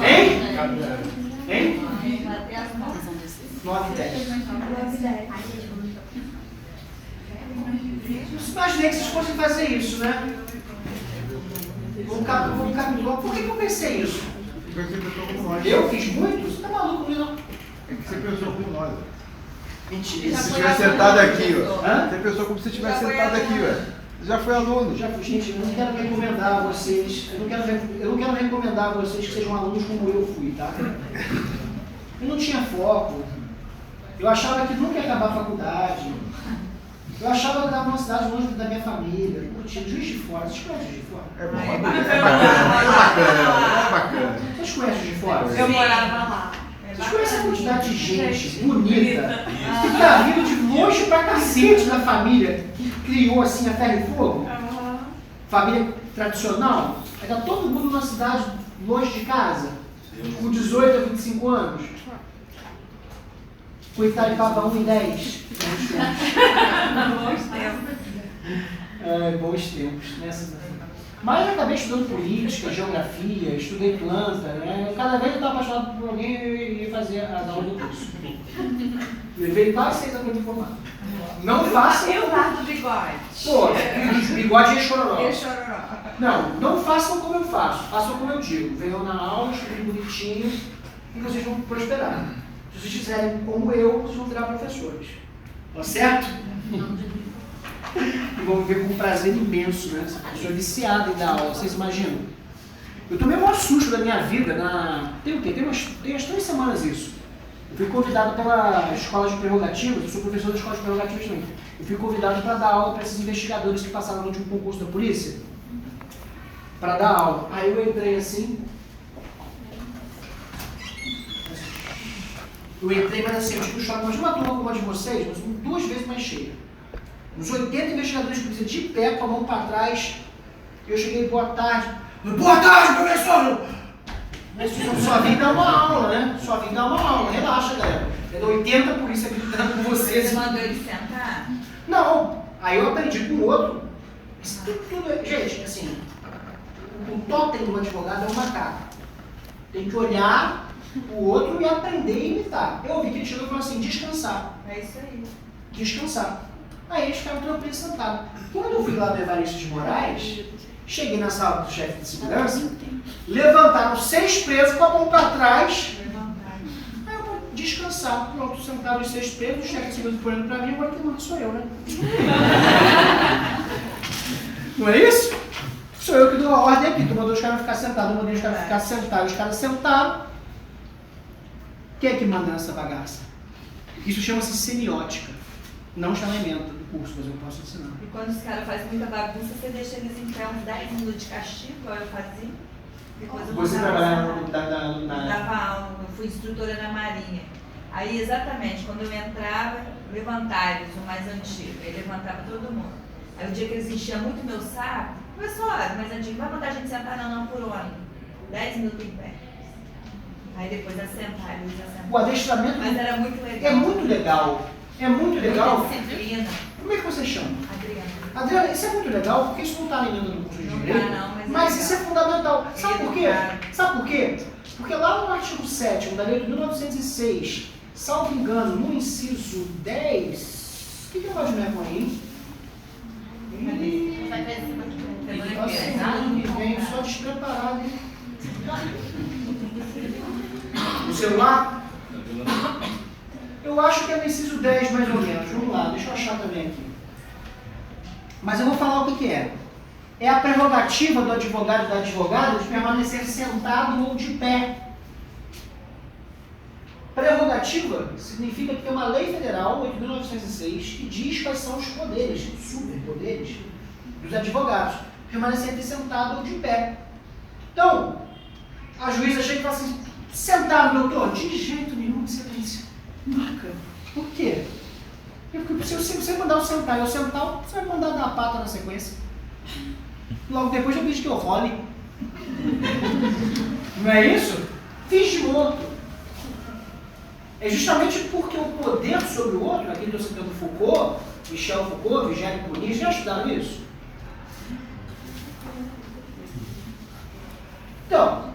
Hein? Hein? 9h10. Eu imaginei que vocês fossem fazer isso, né? Vamos capitular. Por que eu pensei isso? Eu fiz muito? Você tá maluco, não? É que você pensou como nós. Mentira. Se você estivesse sentado aqui, ó. Você pensou como se você estivesse sentado aqui, velho. Já foi aluno. Já fui. Gente, eu não quero recomendar a vocês. Eu não quero recomendar a vocês que sejam alunos como eu fui, tá? Eu não tinha foco. Eu achava que nunca ia acabar a faculdade. Eu achava que eu estava numa cidade longe da minha família. Curtindo Juiz de Fora. Vocês conhecem Juiz de Fora? É bom, é bacana. Vocês conhecem Juiz de Fora? Eu morava lá. Vocês conhecem a quantidade de gente bonita que tá vindo de longe pra cacete da família que criou assim a ferro e fogo? Família tradicional? Aí tá todo mundo numa cidade longe de casa, com 18 a 25 anos. Com Itaipava 1 e 10. Bons tempos. Bons tempos, né? Mas eu acabei estudando política, geografia, estudei planta, né? Cada vez eu estava apaixonado por alguém e ia fazer a aula do curso. Levei quase 6 anos de formado. Não façam. Eu guardo bigode. Pô, bigode e chororó. Não façam como eu faço, façam como eu digo. Venham na aula, estudem bonitinho e vocês vão prosperar. Se vocês fizerem como eu, vocês vão virar professores. Tá certo? E vão viver com um prazer imenso, né? Essa pessoa é viciada em dar aula, vocês imaginam? Eu tomei o maior susto da minha vida tem o quê? Tem umas 3 semanas isso. Eu fui convidado pela Escola de Prerrogativas, eu sou professor da Escola de Prerrogativas também. Eu fui convidado para dar aula para esses investigadores que passaram no último concurso da polícia. Para dar aula. Aí eu entrei assim. Mas assim, eu tive um choque, mas uma turma como a de vocês, mas 2 vezes mais cheia. Uns 80 investigadores de polícia de pé, com a mão para trás. Eu cheguei, boa tarde. Boa tarde, professor! Mas só vim dar uma aula, né? Só vim dar uma aula. Relaxa, galera. Eu 80 polícia gritando com vocês. Você mandou ele sentar? Não. Aí eu aprendi com o outro. Isso tudo, gente, assim, o totem do advogado é um macaco. Tem que olhar o outro e aprender a imitar. Eu ouvi que ele chegou e falou assim, descansar. É isso aí. Descansar. Aí eles ficaram tranquilos sentados. Quando eu fui lá do Evaristo de Moraes, cheguei na sala do chefe de segurança, levantaram 6 presos com a mão para trás. Aí eu vou descansar. Pronto, sentaram os 6 presos, o chefe de segurança foi olhando para mim, agora que manda sou eu, né? Não é isso? Sou eu que dou a ordem aqui. Tu mandou os caras ficar sentados, eu mandei os caras ficar sentados, os caras sentaram. Quem é que manda nessa bagaça? Isso chama-se semiótica. Não está na emenda do curso, mas eu posso ensinar. E quando os caras fazem muita bagunça, você deixa eles em pé uns 10 minutos de castigo, igual eu fazia. Depois eu Você trabalhava na... dava aula, eu fui instrutora na Marinha. Aí, exatamente, quando eu entrava, levantários, o mais antigo, aí levantava todo mundo. Aí o dia que eles enchiam muito meu saco, professor, mais antigo, vai mandar a gente sentar? Não, por hora. 10 minutos em pé. Aí depois assentar, eles assentaram. O adestramento Mas era muito legal. é muito legal. É muito legal. Disciplina. Como é que você chama? Adriana. Adriana, isso é muito legal, porque isso não está na emenda do curso de Não Direito. tá, não, mas mas é isso é fundamental. Sabe por quê? Educado. Sabe por quê? Porque lá no artigo 7º da lei de 1906, salvo engano, no inciso 10, o que é o Lorde Mercon aí? Vai ver semana que vem. Nossa, semana que vem, só despreparado, hein? O celular? Eu acho que é no inciso 10, mais ou menos. Vamos lá, deixa eu achar também aqui. Mas eu vou falar o que é. É a prerrogativa do advogado e da advogada de permanecer sentado ou de pé. Prerrogativa significa que tem uma lei federal, 8.906, que diz quais são os poderes, superpoderes, dos advogados. Permanecer sentado ou de pé. Então, a juíza chega e fala assim, sentado, doutor, de jeito nenhum, excelência. Nunca. Por quê? Porque se você mandar eu sentar e eu sentar, você vai mandar dar a pata na sequência. Logo depois já diz que eu role. Não é isso? Fiz de outro. É justamente porque o poder sobre o outro, aqui estou citando Foucault, Michel Foucault, Vigério Muniz, já estudaram isso? Então,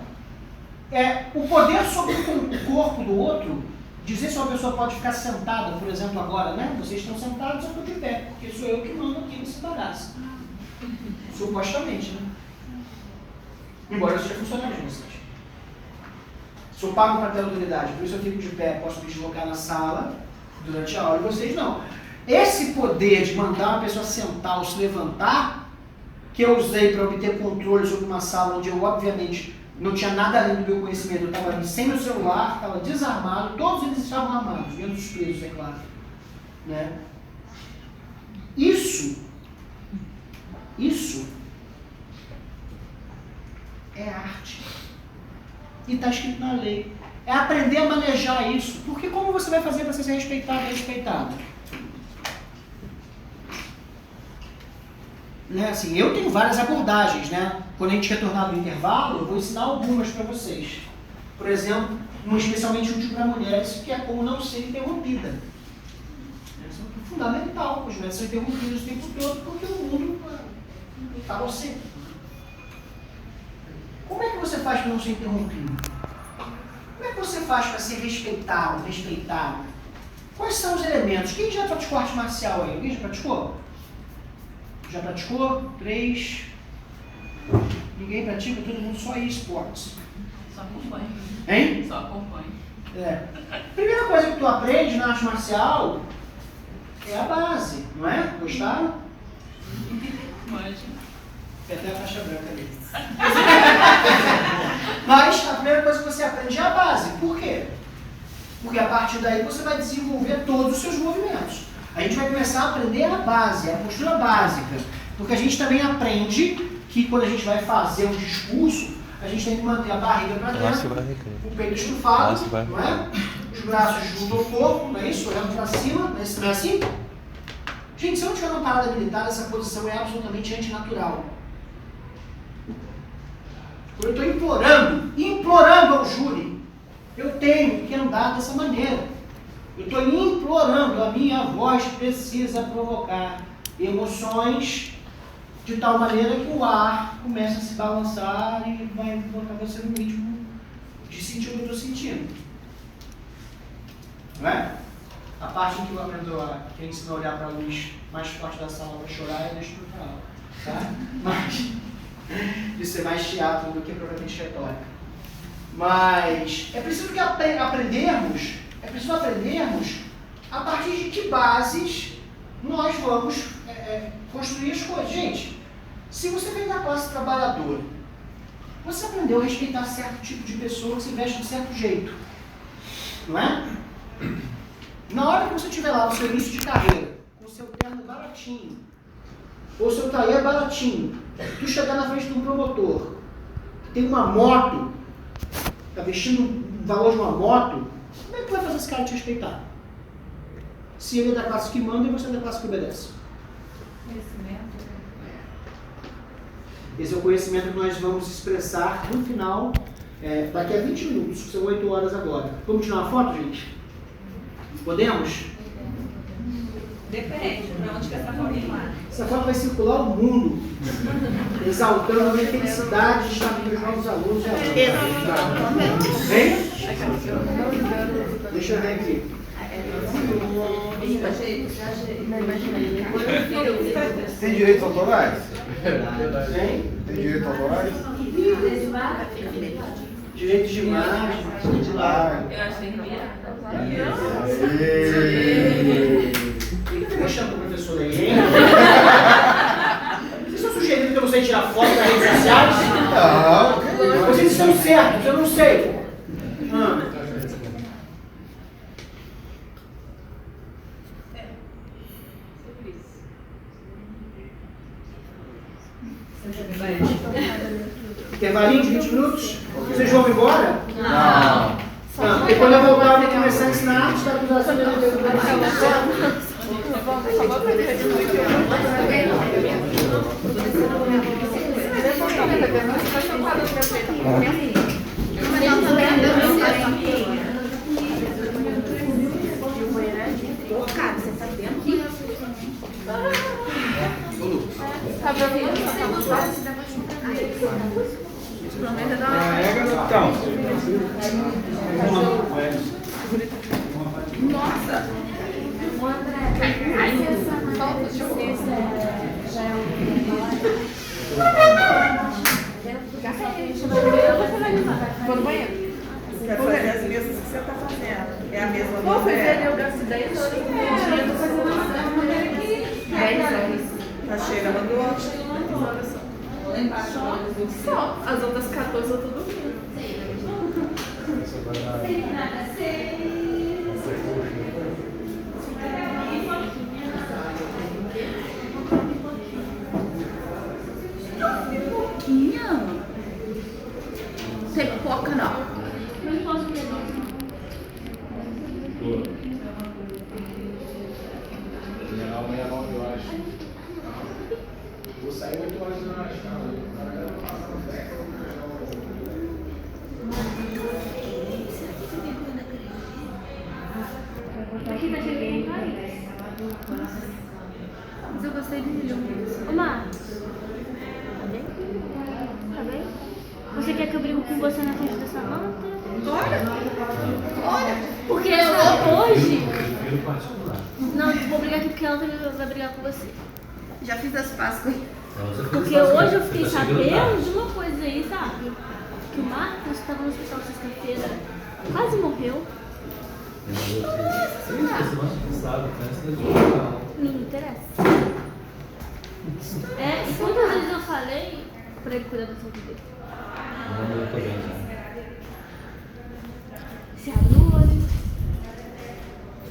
o poder sobre o corpo do outro, dizer se uma pessoa pode ficar sentada, por exemplo, agora, né? Vocês estão sentados, eu estou de pé, porque sou eu que mando aqui nesse bagaço. Supostamente, né? Embora eu seja funcionário de vocês. Sou pago para ter autoridade, por isso eu fico de pé, posso me deslocar na sala durante a aula, e vocês não. Esse poder de mandar uma pessoa sentar ou se levantar, que eu usei para obter controle sobre uma sala onde eu, obviamente, não tinha nada além do meu conhecimento, eu estava ali sem meu celular, estava desarmado, todos eles estavam armados, menos os presos, é claro. Né? Isso é arte. E está escrito na lei. É aprender a manejar isso. Porque como você vai fazer para você ser respeitado e respeitado? Né? Assim, eu tenho várias abordagens, né? Quando a gente retornar do intervalo, eu vou ensinar algumas para vocês. Por exemplo, uma especialmente útil para mulheres, que é como não ser interrompida. Isso é fundamental. As mulheres são interrompidas o tempo todo porque o mundo está você. Como é que você faz para não ser interrompido? Como é que você faz para ser respeitado, respeitado? Quais são os elementos? Quem já praticou arte marcial aí? Alguém já praticou? Já praticou? 3. Ninguém pratica, todo mundo só esportes. Só acompanha. Hein? Só acompanha. Primeira coisa que tu aprende na arte marcial é a base, não é? Gostaram? Imagina. Tem até a faixa branca ali. Mas a primeira coisa que você aprende é a base. Por quê? Porque a partir daí você vai desenvolver todos os seus movimentos. A gente vai começar a aprender a base, a postura básica. Porque a gente também aprende que quando a gente vai fazer um discurso, a gente tem que manter a barriga para dentro, o peito estufado, não é? Os braços junto ao corpo, não é isso? Olhando para cima, não é assim? Gente, se eu não tiver uma parada militar, essa posição é absolutamente antinatural. Eu estou implorando ao júri, eu tenho que andar dessa maneira. Eu estou implorando, a minha voz precisa provocar emoções de tal maneira que o ar começa a se balançar e vai botar você no ritmo de sentir o que eu estou sentindo. Não é? A parte em que eu aprendo que eu ensino a olhar para a luz mais forte da sala para chorar, eu deixo para falar. Tá? Mas isso é mais teatro do que propriamente retórica. Mas é preciso que aprendermos a partir de que bases nós vamos construir as coisas. Gente, se você vem da classe trabalhadora, você aprendeu a respeitar certo tipo de pessoa que se veste de certo jeito. Não é? Na hora que você estiver lá no seu início de carreira, com o seu terno baratinho, ou seu tailleur baratinho, tu chegar na frente de um promotor, que tem uma moto, está vestindo o valor de uma moto, como é que vai fazer esse cara te respeitar? Se ele é da classe que manda e você é da classe que obedece. Conhecimento. Esse é o conhecimento que nós vamos expressar no final, daqui a 20 minutos, são 8 horas agora. Vamos tirar uma foto, gente? Podemos? Depende, para onde que essa foto vai? Essa foto vai circular o mundo, exaltando a minha felicidade de estar com meus novos alunos. Vem? Deixa eu ver aqui. Tem direitos autorais? Vem? Tem direitos autorais? Direitos de imagem, de lá. Eu achei que ia. Deixa o professor aí, hein? você tirar foto das redes sociais? Não. Vocês estão certos, eu não sei. Intervalinho de 20 minutos? Vocês vão embora? Não. E quando eu voltar, eu vou começar a ensinar a arte da acusação de Vou no banheiro. Quer fazer as mesas que você está fazendo? É a mesma Vou fazer, novela? eu gasto 10 horas por dia, eu tô fazendo 10 horas. Tá chegando do outro. Só. As outras 14 eu tô dormindo. Pouquinho. Tem pipoca não. Não posso comer não. Amanhã 9 horas. Vou sair 8 horas da noite. Aqui tá chegando Paris. Mas eu gostei de milhão. Ô Mar, tá bem? Tá bem? Você quer que eu brigue com você na frente da Samanta? Olha! Porque hoje... Não, eu vou brigar aqui porque ela vai brigar com você. Já fiz as pazes com ele. Porque hoje eu fiquei sabendo de uma coisa aí, sabe? Que o Marcos estava no hospital sexta-feira, quase morreu. Não me interessa. E quantas vezes eu falei pra ele cuidar da saúde dele? Se abriu olho.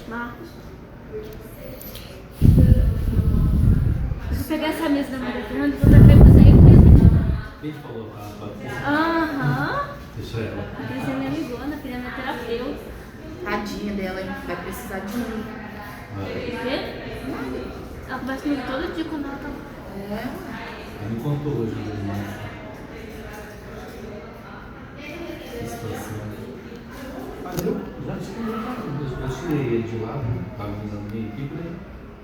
Marcos. Eu vou pegar essa mesa da Maria Fernanda e vou trazer pra você aí mesmo. Quem falou pra Patrícia? Aham. Deixa ela. A Patrícia é minha amigona, filha minha terapeuta. Tadinha dela, hein? Vai precisar de mim. Por quê? Ela conversa comigo todo dia quando ela tá lá. Ela me contou hoje mais. Que situação. Mas eu já tirei ele de lá, estava usando minha equipe, né?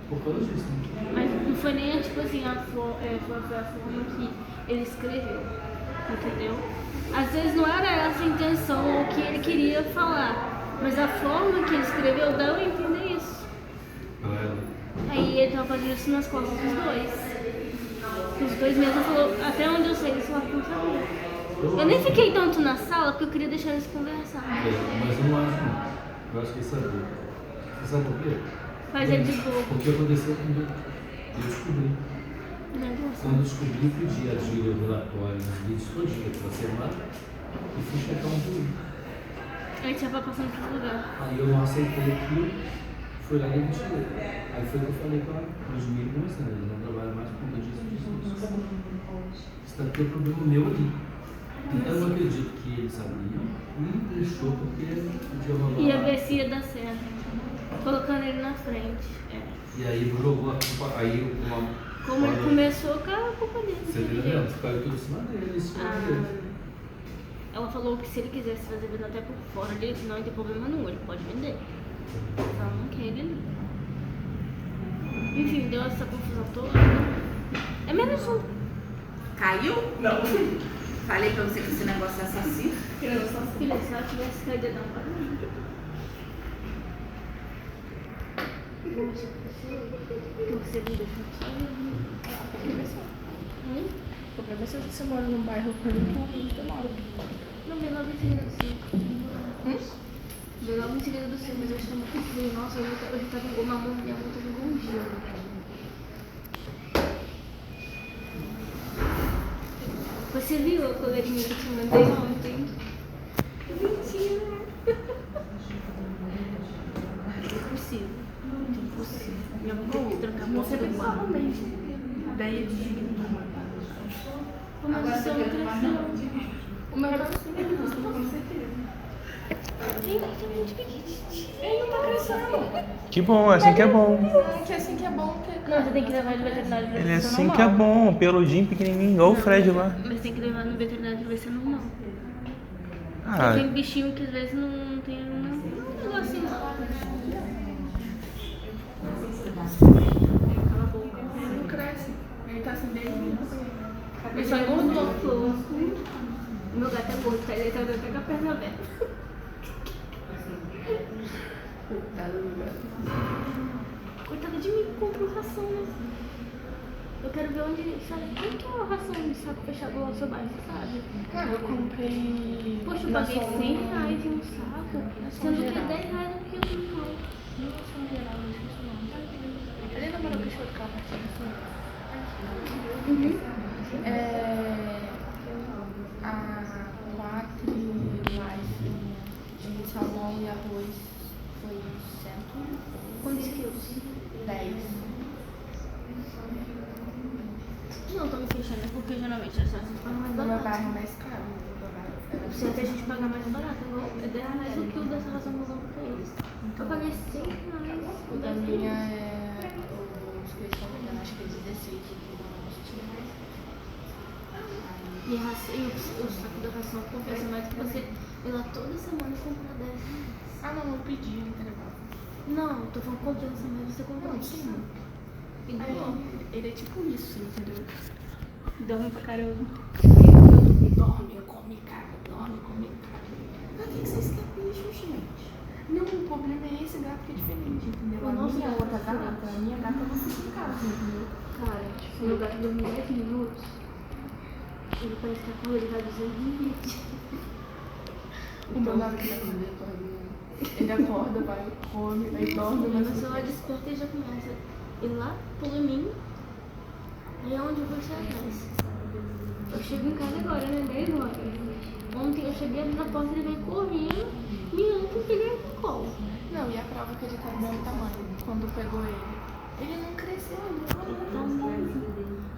Por causa disso. Né? Mas não foi nem tipo assim, foi a forma que ele escreveu. Entendeu? Às vezes não era essa a intenção ou o que ele queria falar. Mas a forma que ele escreveu deu a entender isso. Pra ela. Aí ele tava fazendo isso nas costas dos dois. Os dois mesmo falou, até onde eu sei, eles falaram que não sabia. Eu nem fiquei tanto na sala porque eu queria deixar eles conversar. Mas eu não acho não. Eu acho que ele sabia. Você sabe por quê? Faz ele de bobo. Porque aconteceu comigo. Eu descobri. Quando eu descobri, eu pedi a Dília o relatório nos vídeos todinha pela semana e fui checar um vídeo. Aí você vai passando por outro lugar. Aí eu não aceitei aquilo, fui lá e retirei. Aí foi o que eu falei com a Ludmilla e começando, eles não trabalham mais por conta disso. Isso deve ter um problema meu ali. Então eu acredito que ele sabia e deixou porque podia rolar. E a ver se ia dar certo. Colocando ele na frente. E aí jogou a culpa, aí uma... Como ele começou, cara, a culpa dele. Você entendeu? Caiu tudo em cima dele, em cima dele. Ela falou que se ele quisesse fazer venda até por fora, ele não tem problema nenhum, ele pode vender. Ela não quer ele ali. Enfim, deu essa confusão toda. É menos um. Caiu? Não. Falei pra você que esse negócio é assassino. Filha, se ela tivesse caído, não para mim. Você me deixou só. O problema é se você mora num bairro muito demora. Não, vem logo em seguida do seu. Vem logo em seguida do seu, mas eu estou muito frio. Nossa, hoje tá com uma mão, minha mão tá com um gelo. Você viu a coleirinha que eu te mandei ontem? Mentira! Impossível. Impossível. Minha mãe tem que trocar a porta do quarto. Ideia de... Mas o seu não cresceu. O meu tá assim, com certeza. Ele não tá crescendo. Que bom, assim que é bom. Que assim que é bom. Não, você tem que levar no veterinário pra Ele é ver se é assim normal. que é bom, peludinho, pequenininho, igual o Fred lá. Mas tem que levar no veterinário pra ver se é normal. Ah, Tem bichinho que às vezes não tem um negocinho lá. Cala a boca. Ele não cresce. Ele tá assim desde... Ele só engordou. O meu gato é gordo, tá? Ele tá até com a perna aberta. Coitada de mim, comprou ração, né? Eu quero ver onde... Sabe, quanto que é a ração de saco fechado lá no seu bairro, sabe? Eu comprei... Poxa, eu paguei R$100 em um saco, sendo que é R$10 no quilo. Nossa, geral, não esqueci o nome. Ele namorou com o cachorro de carro, a 4 life de salmão e arroz foi 100. Quantos quilos? 10. Não, tô me queixando, é porque geralmente as rações pagam mais No meu barato. bairro é mais caro. No meu bairro era Se até a gente pagar mais barato, é R$10 o quilo dessa ração que eu vou pra eles. Eu paguei R$100. O da minha é... Os que estão vendendo, acho que é 16 de E o saco da ração compensa mais que você ir lá toda semana e comprar R$10. Ah, não, eu pedi, eu entregava. Não, tô falando compensa mais você comprar Não, um sim. E Aí, dorme. ele é tipo isso, entendeu? Dorme pra caramba. Dorme, come cara, dorme, come cara. Mas tem que ser esse capricho, gente. Não, o problema é esse gato que é diferente, entendeu? O A nosso minha gato outra é diferente. gata, a minha gata não fica em casa, entendeu? Cara, se meu gato dormir 10 minutos, ele parece que a ele vai dizer limite. O meu gato que tá dormindo, ele acorda, vai, come, vai, dorme, Mas mas se ela desperta, ele já começa a ir lá, pula em mim, e é onde você atrás. Eu chego em casa agora, né? 10 horas. Ontem eu cheguei ali na porta, ele veio correndo, me anda e peguei no colo. Não, e a prova que ele tá do mesmo tamanho, quando pegou ele. Ele não cresceu, ele não Tá mesmo.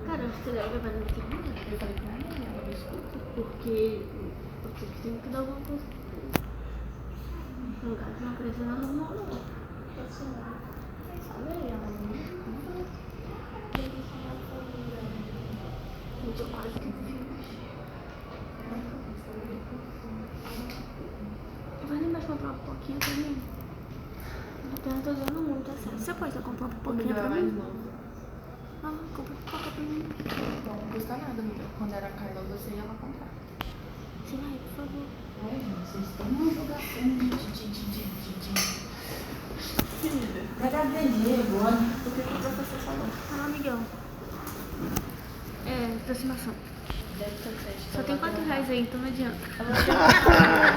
Cara, eu acho que você deve levar no veterinário. Eu falei pra ela, desculpa. Porque eu tenho que dar alguma coisa. O gato não cresceu na normal, não. Falei, ela não. Eu tô quase que vai lembrar de comprar uma pipoquinha pra mim? Eu não tô usando muito, tá certo. Você pode comprar uma pipoquinha pra mim? Ah, compra pipoca pra mim. Não custa nada, amiga. Quando era a Carla, você ia lá comprar. Sim, aí, por favor. Vocês estão numa jogação Filha, vai dar dinheiro agora. O que o professor falou? Ah, amigão. É, aproximação. Deve ter crédito. Só tem R$4 aí, então não adianta.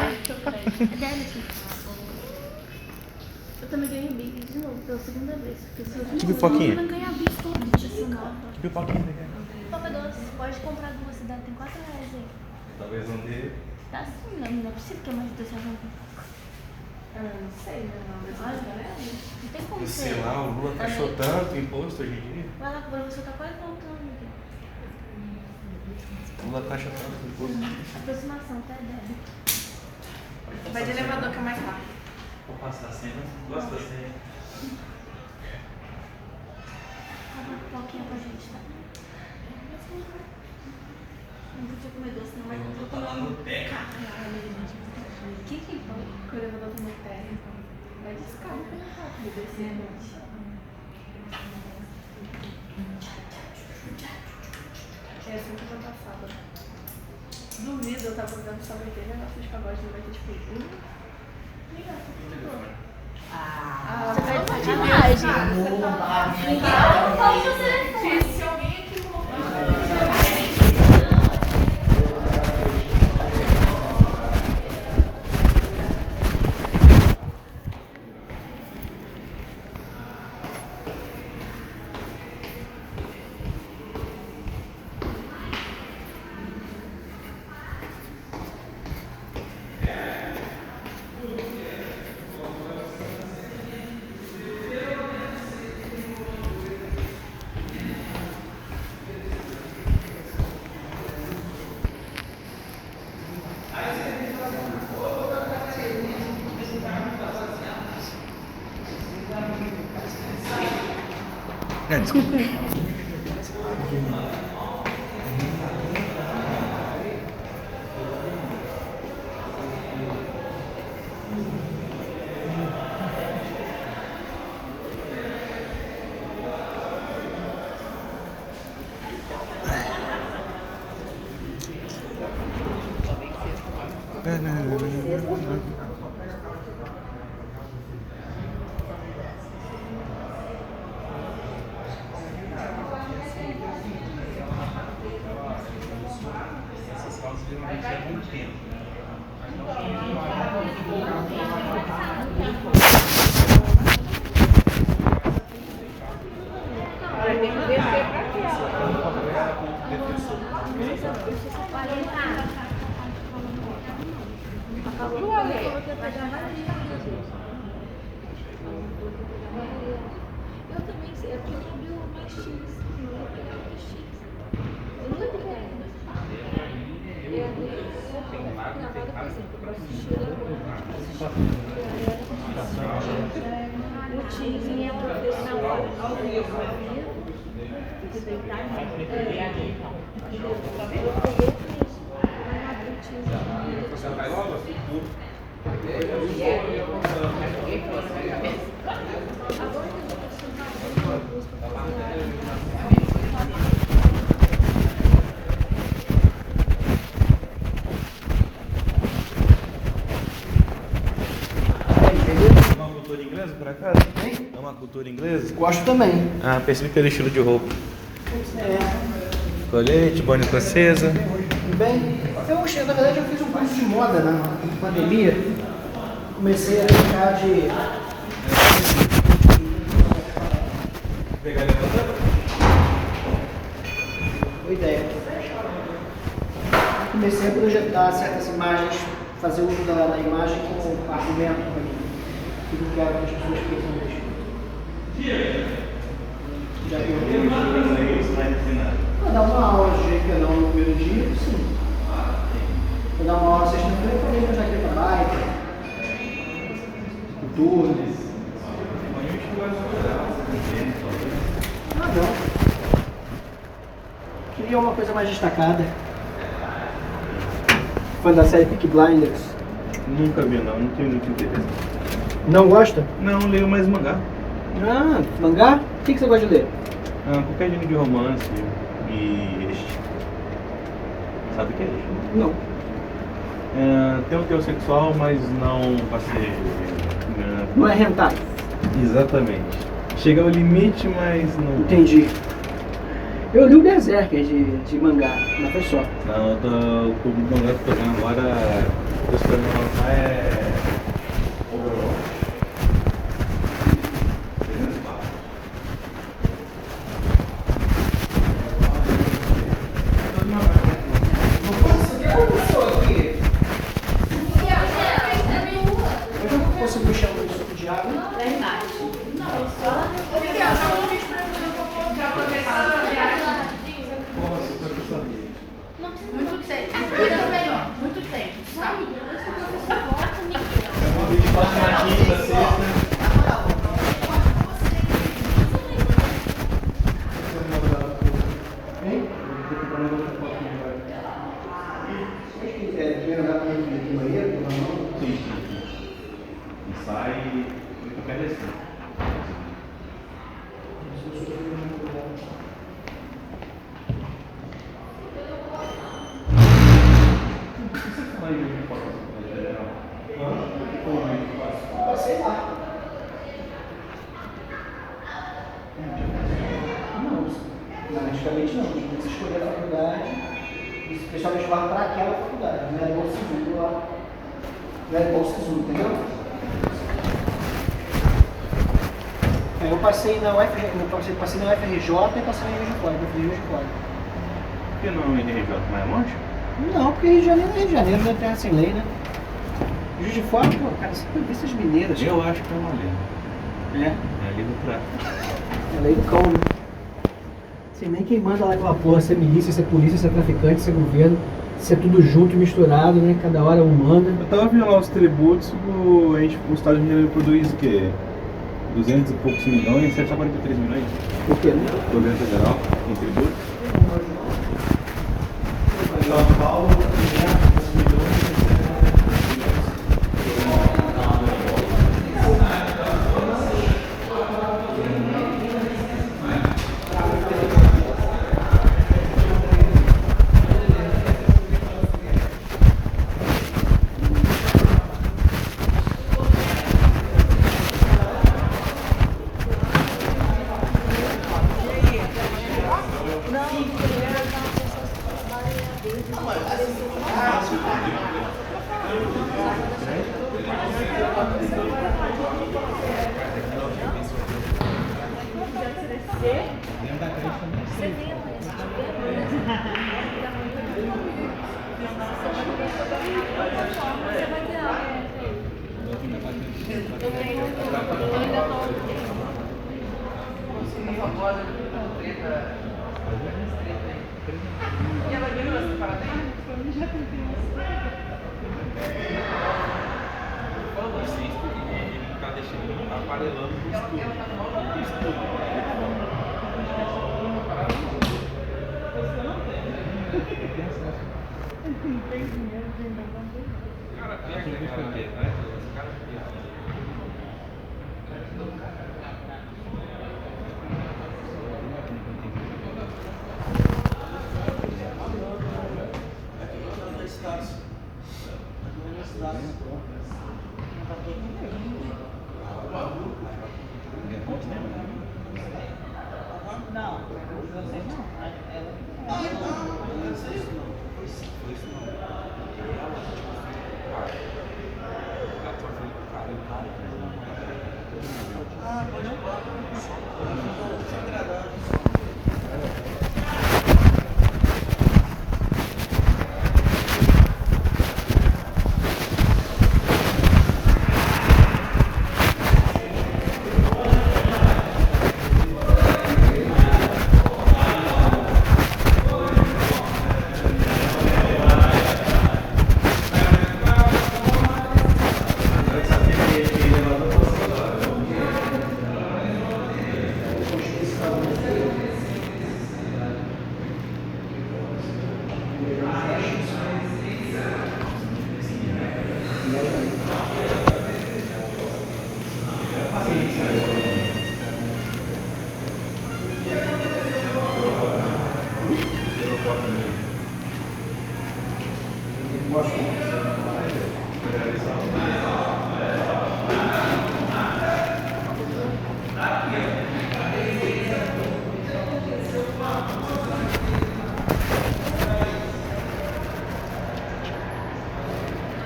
Deve ter crédito. Débito. Eu também ganhei bis de novo, pela segunda vez. Que pipoquinha? Eu não ganhar bis todo dia. Que pipoquinha você quer? Pipoca doce, pode comprar duas, tem R$4 aí. Talvez não dê. Tá sim, não é possível que é mais de R$2. Não sei, né? Não tem como Sei ser. lá, o Lula taxou tanto imposto hoje em dia. Vai lá, o professor tá quase voltando. O Lula taxa tanto imposto. Aproximação, tá, Débito? Vai de elevador que é mais rápido. Vou passar a senha, gosto da senha. Dá uma pipoquinha pra gente, tá? Não podia comer doce, não, mas eu tô comendo. Que foi? Que o elevador tá no térreo. Vai de escada pra rápido, descer a noite. É assim que eu tô passada. Duvido, eu tava dando só meter negócio de pagode, não vai ter tipo. Liga, Você tá de sacanagem. se alguém aqui Desculpa. Eu também sei, é porque eu abriu mais X, não vou pegar mais X. Eu nunca peguei. Eu abri na vaga, por exemplo, eu assisti o X e a professora ao vivo. Porque tem time. Eu peguei isso. Mas abri o X. Você vai logo? É uma cultura inglesa, por acaso? Hein? É uma cultura inglesa? Gosto também. Ah, percebi pelo estilo de roupa. É. Colete, boina francesa. Bem, na verdade eu fiz um curso de moda na pandemia. Comecei a brincar de... Pegar levantando? Boa ideia. Comecei a projetar certas imagens, fazer uso da imagem como argumento para mim. Que não quero que as pessoas pensam nisso. Já vou dar uma aula de GPL no primeiro dia, sim. Vou dar uma aula sexta-feira, eu falei que eu já queria trabalhar. Turno. Ah, não. Queria uma coisa mais destacada. Fã da série Peaky Blinders. Nunca vi, não tenho muito interesse. Não gosta? Não, leio mais mangá. Ah, mangá? O que você gosta de ler? Qualquer gênero de romance e este. Sabe o que é este? Não. Tem um teor sexual, mas não pra ser... Não é hentai? Exatamente. Chega ao limite, mas não... Entendi. Eu li o Berserker de mangá, mas foi só. Não, o mangá que eu tô vendo agora, tô esperando lançar é... Overwatch. Você me chama de suco de água? Muito tempo. Muito tempo. Sabe? Na quinta, sexta. Sai e fica descendo. Sei lá. Não, antigamente não. Você escolher a faculdade e o pessoal me chamava para aquela faculdade. Não era igual o segundo lá. Não era igual o segundo, entendeu? Eu passei na UFRJ e passei na Juiz de Fora, Por que não em RJ? Mais longe? Não, porque Rio de Janeiro é Rio de Janeiro, não é terra sem lei, né? Juiz de Fora, pô, cara, você tem vistas mineiras. Eu acho que é uma lei. É? É a lei do tráfico. É a lei do cão, né? Sei nem quem manda lá aquela porra, se é milícia, se é polícia, se é traficante, se é governo, se é tudo junto, misturado, né? Cada hora um manda. Eu tava vendo lá os tributos, o Estado de Mineiro produz o quê? 200 e poucos milhões, serve só 43 milhões. Por quê? Governo federal, em tributo. São Paulo, 500 milhões.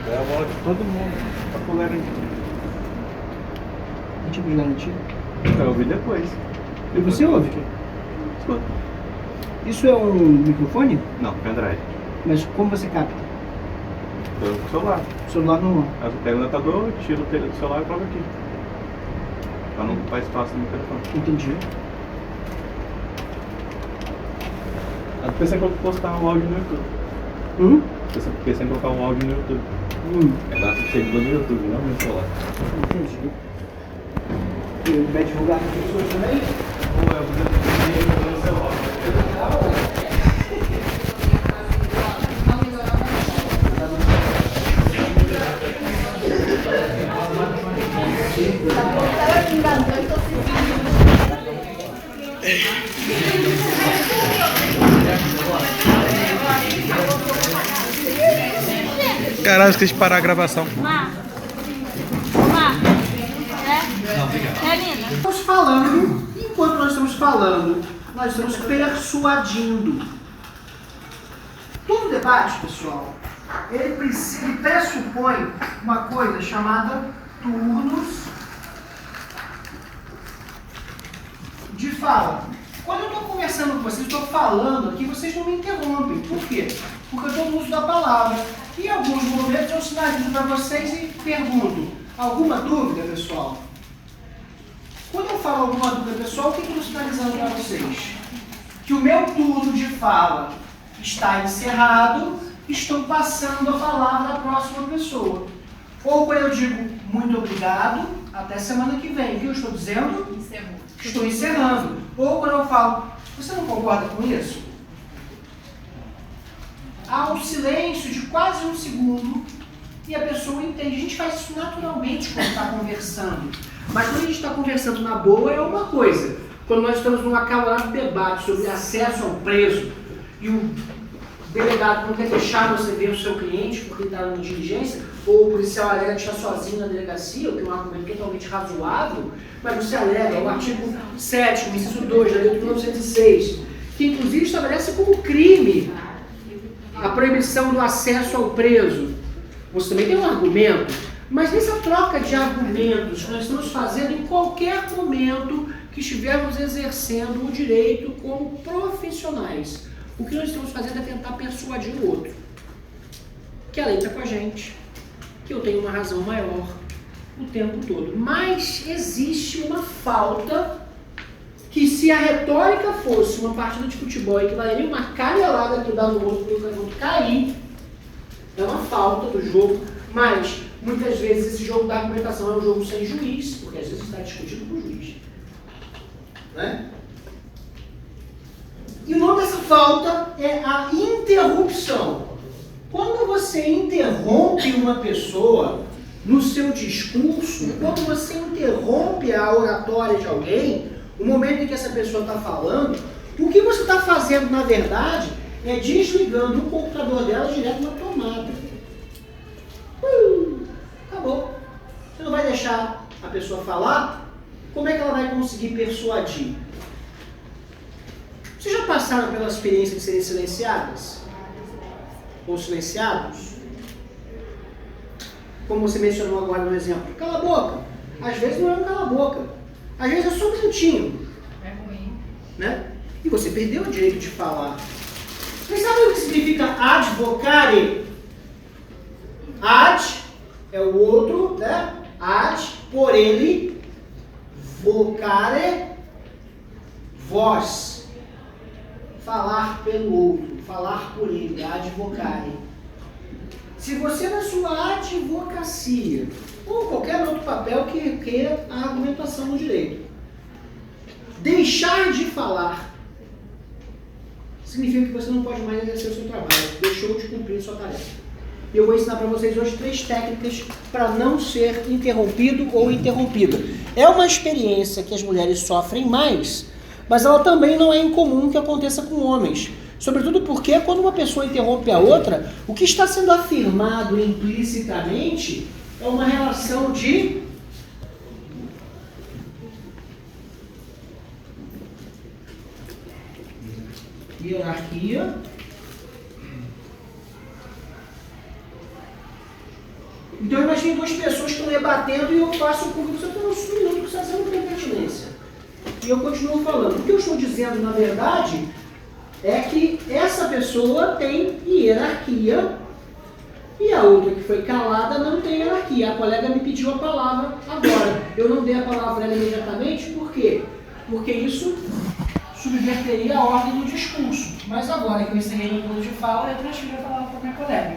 É a bola de todo mundo. Só com garantia. Que tipo de garantia? Eu ouvi depois. E você ouve? Escuta. Isso é um microfone? Não, pendrive. Mas como você capta? Pelo celular. O celular não. Aí eu pego o adaptador, tiro o telha do celular e coloco aqui. Pra não ocupar espaço no microfone. Entendi. Eu pensei em postar um áudio no YouTube. Pensei em colocar um áudio no YouTube. É lá pro servidor no YouTube, não no celular. Entendi. E vai divulgar para as pessoas também? Ou é o celular. Caralho, esqueci de parar a gravação. Mar. É linda. Estamos falando, enquanto nós estamos falando, nós estamos persuadindo. Todo debate, pessoal, ele pressupõe uma coisa chamada turnos de fala. Quando eu estou conversando com vocês, estou falando aqui, vocês não me interrompem. Por quê? Porque eu estou no uso da palavra. E em alguns momentos eu sinalizo para vocês e pergunto: alguma dúvida, pessoal? Quando eu falo alguma dúvida, pessoal, o que eu estou sinalizando para vocês? Que o meu turno de fala está encerrado, estou passando a palavra à próxima pessoa. Ou quando eu digo muito obrigado, até semana que vem. O que eu estou dizendo? Encerrou. Estou encerrando. Ou quando eu falo, você não concorda com isso? Há um silêncio de quase um segundo e a pessoa entende. A gente faz isso naturalmente quando está conversando. Mas quando a gente está conversando na boa é uma coisa. Quando nós estamos num acalorado debate sobre acesso ao preso e o delegado não quer deixar você ver o seu cliente porque está em diligência, ou o policial alega deixar sozinho na delegacia, o que é um argumento totalmente razoável, mas você alega o artigo 7º, inciso 2 da Lei de 1906, que inclusive estabelece como crime a proibição do acesso ao preso. Você também tem um argumento, mas nessa troca de argumentos que nós estamos fazendo em qualquer momento que estivermos exercendo o direito como profissionais, o que nós estamos fazendo é tentar persuadir o outro que a lei está com a gente, que eu tenho uma razão maior o tempo todo. Mas existe uma falta que, se a retórica fosse uma partida de futebol e que valeria uma canelada que dá no outro para o outro cair, é uma falta do jogo, mas muitas vezes esse jogo da argumentação é um jogo sem juiz, porque às vezes está discutindo com o juiz. Né? E o nome dessa falta é a interrupção. Quando você interrompe uma pessoa no seu discurso, quando você interrompe a oratória de alguém, o momento em que essa pessoa está falando, o que você está fazendo, na verdade, é desligando o computador dela direto na tomada. Acabou. Você não vai deixar a pessoa falar? Como é que ela vai conseguir persuadir? Vocês já passaram pela experiência de serem silenciadas? Ou silenciados? Como você mencionou agora no exemplo. Cala a boca. Às vezes não é um cala a boca. Às vezes é só um minutinho. É ruim. Né? E você perdeu o direito de falar. Vocês sabem o que significa advocare? Ad é o outro, né? Ad, por ele, vocare, voz. Falar pelo outro, falar por ele, advocare. Se você na sua advocacia, ou qualquer outro papel que queira a argumentação no direito, deixar de falar, significa que você não pode mais exercer o seu trabalho, deixou de cumprir sua tarefa. E eu vou ensinar para vocês hoje 3 técnicas para não ser interrompido ou interrompida. É uma experiência que as mulheres sofrem mais, mas ela também não é incomum que aconteça com homens. Sobretudo porque quando uma pessoa interrompe a outra, o que está sendo afirmado implicitamente é uma relação de hierarquia Então imagine 2 pessoas que estão debatendo e eu faço com você por uns minutos que está sendo com pertinência. E eu continuo falando. O que eu estou dizendo, na verdade, é que essa pessoa tem hierarquia e a outra que foi calada não tem hierarquia. A colega me pediu a palavra agora. Eu não dei a palavra a ela imediatamente, por quê? Porque isso subverteria a ordem do discurso. Mas agora que eu encerrei meu plano de fala, eu transfiro a palavra para minha colega.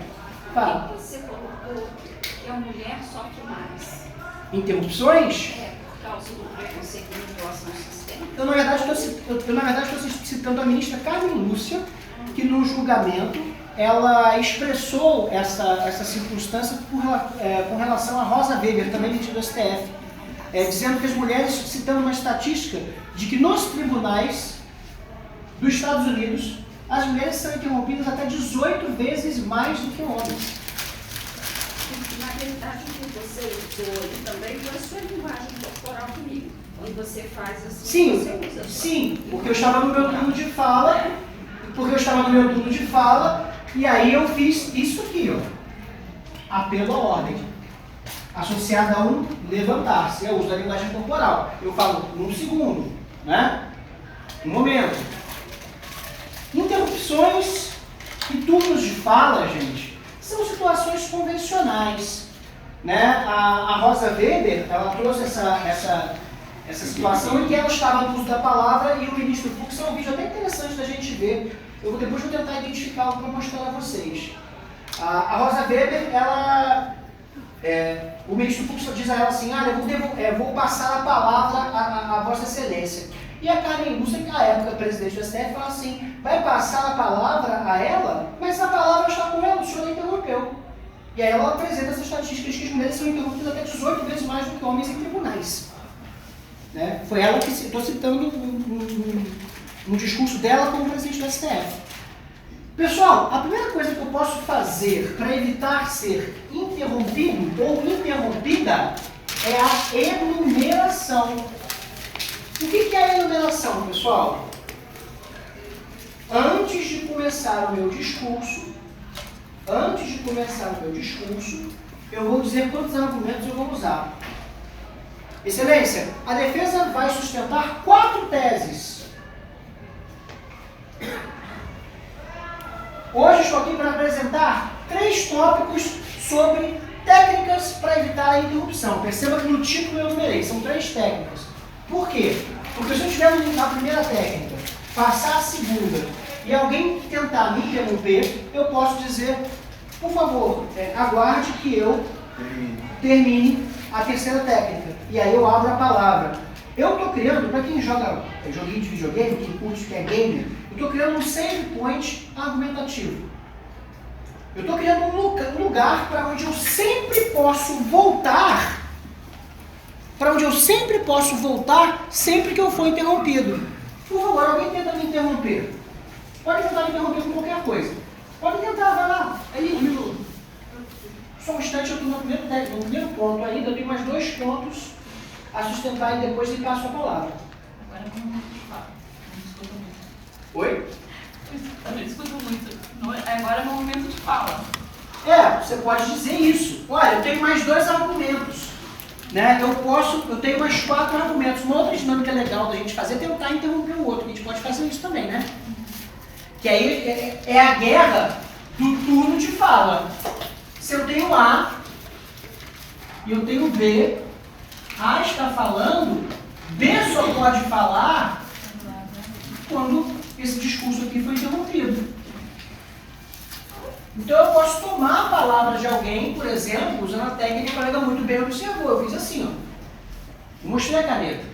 Fala. Você colocou que a mulher sofre mais. Interrupções? É, por causa do preconceito em relação ao sistema. Eu, na verdade, estou citando a ministra Carmen Lúcia, que no julgamento ela expressou essa circunstância com relação a Rosa Weber, também ministra do STF, dizendo que as mulheres, citando uma estatística de que nos tribunais dos Estados Unidos, as mulheres são interrompidas até 18 vezes mais do que homens. Na realidade, o que você usou ali também foi a sua linguagem corporal comigo. Quando você faz assim, Sim, você usa. sim, porque eu estava no meu turno de fala, e aí eu fiz isso aqui, ó. Apelo à ordem. Associada a um levantar-se. Eu uso a linguagem corporal. Eu falo num segundo, né? Um momento. Interrupções e turnos de fala, gente, são situações convencionais, né? A Rosa Weber, ela trouxe essa situação em que ela estava no uso da palavra e o ministro Fux. É um vídeo até interessante da gente ver. Depois vou tentar identificar para mostrar a vocês. A Rosa Weber, ela o ministro Fux diz a ela assim, eu vou passar a palavra à Vossa Excelência. E a Carmen Lúcia, que na época presidente do STF, fala assim, vai passar a palavra a ela, mas a palavra está com ela, o senhor a interrompeu. E aí ela apresenta essa estatística de que as mulheres são interrompidas até 18 vezes mais do que homens em tribunais. Né? Foi ela que, estou citando no discurso dela como presidente do STF. Pessoal, a primeira coisa que eu posso fazer para evitar ser interrompido ou interrompida é a enumeração. O que é a enumeração, pessoal? Antes de começar o meu discurso, eu vou dizer quantos argumentos eu vou usar. Excelência, a defesa vai sustentar 4 teses. Hoje estou aqui para apresentar 3 tópicos sobre técnicas para evitar a interrupção. Perceba que no título eu numerei, são 3 técnicas. Por quê? Porque se eu tiver na primeira técnica, passar a segunda e alguém tentar me interromper, eu posso dizer, por favor, aguarde que eu termine a terceira técnica. E aí eu abro a palavra. Eu estou criando, para quem joga joguinho de videogame, quem curte, que é gamer, eu estou criando um save point argumentativo. Eu estou criando um lugar para onde eu sempre posso voltar, sempre que eu for interrompido. Por favor, alguém tenta me interromper. Pode tentar me interromper com qualquer coisa. Pode tentar, vai lá. Aí, só um instante, eu estou no primeiro ponto ainda, eu tenho mais 2 pontos a sustentar e depois lhe passo a palavra. Agora é momento de fala. Não discuto muito. Oi? Eu não discuto muito. Agora é o momento de fala. Você pode dizer isso. Olha, eu tenho mais 2 argumentos. Né? Eu tenho mais 4 argumentos. Uma outra dinâmica legal da gente fazer é tentar interromper o outro. A gente pode fazer isso também, né? Que aí é a guerra do turno de fala. Se eu tenho A e eu tenho B, A está falando, B só pode falar quando esse discurso aqui foi interrompido. Então eu posso tomar a palavra de alguém, por exemplo, usando a técnica que o colega muito bem observou. Eu fiz assim, ó. Mostrei a caneta.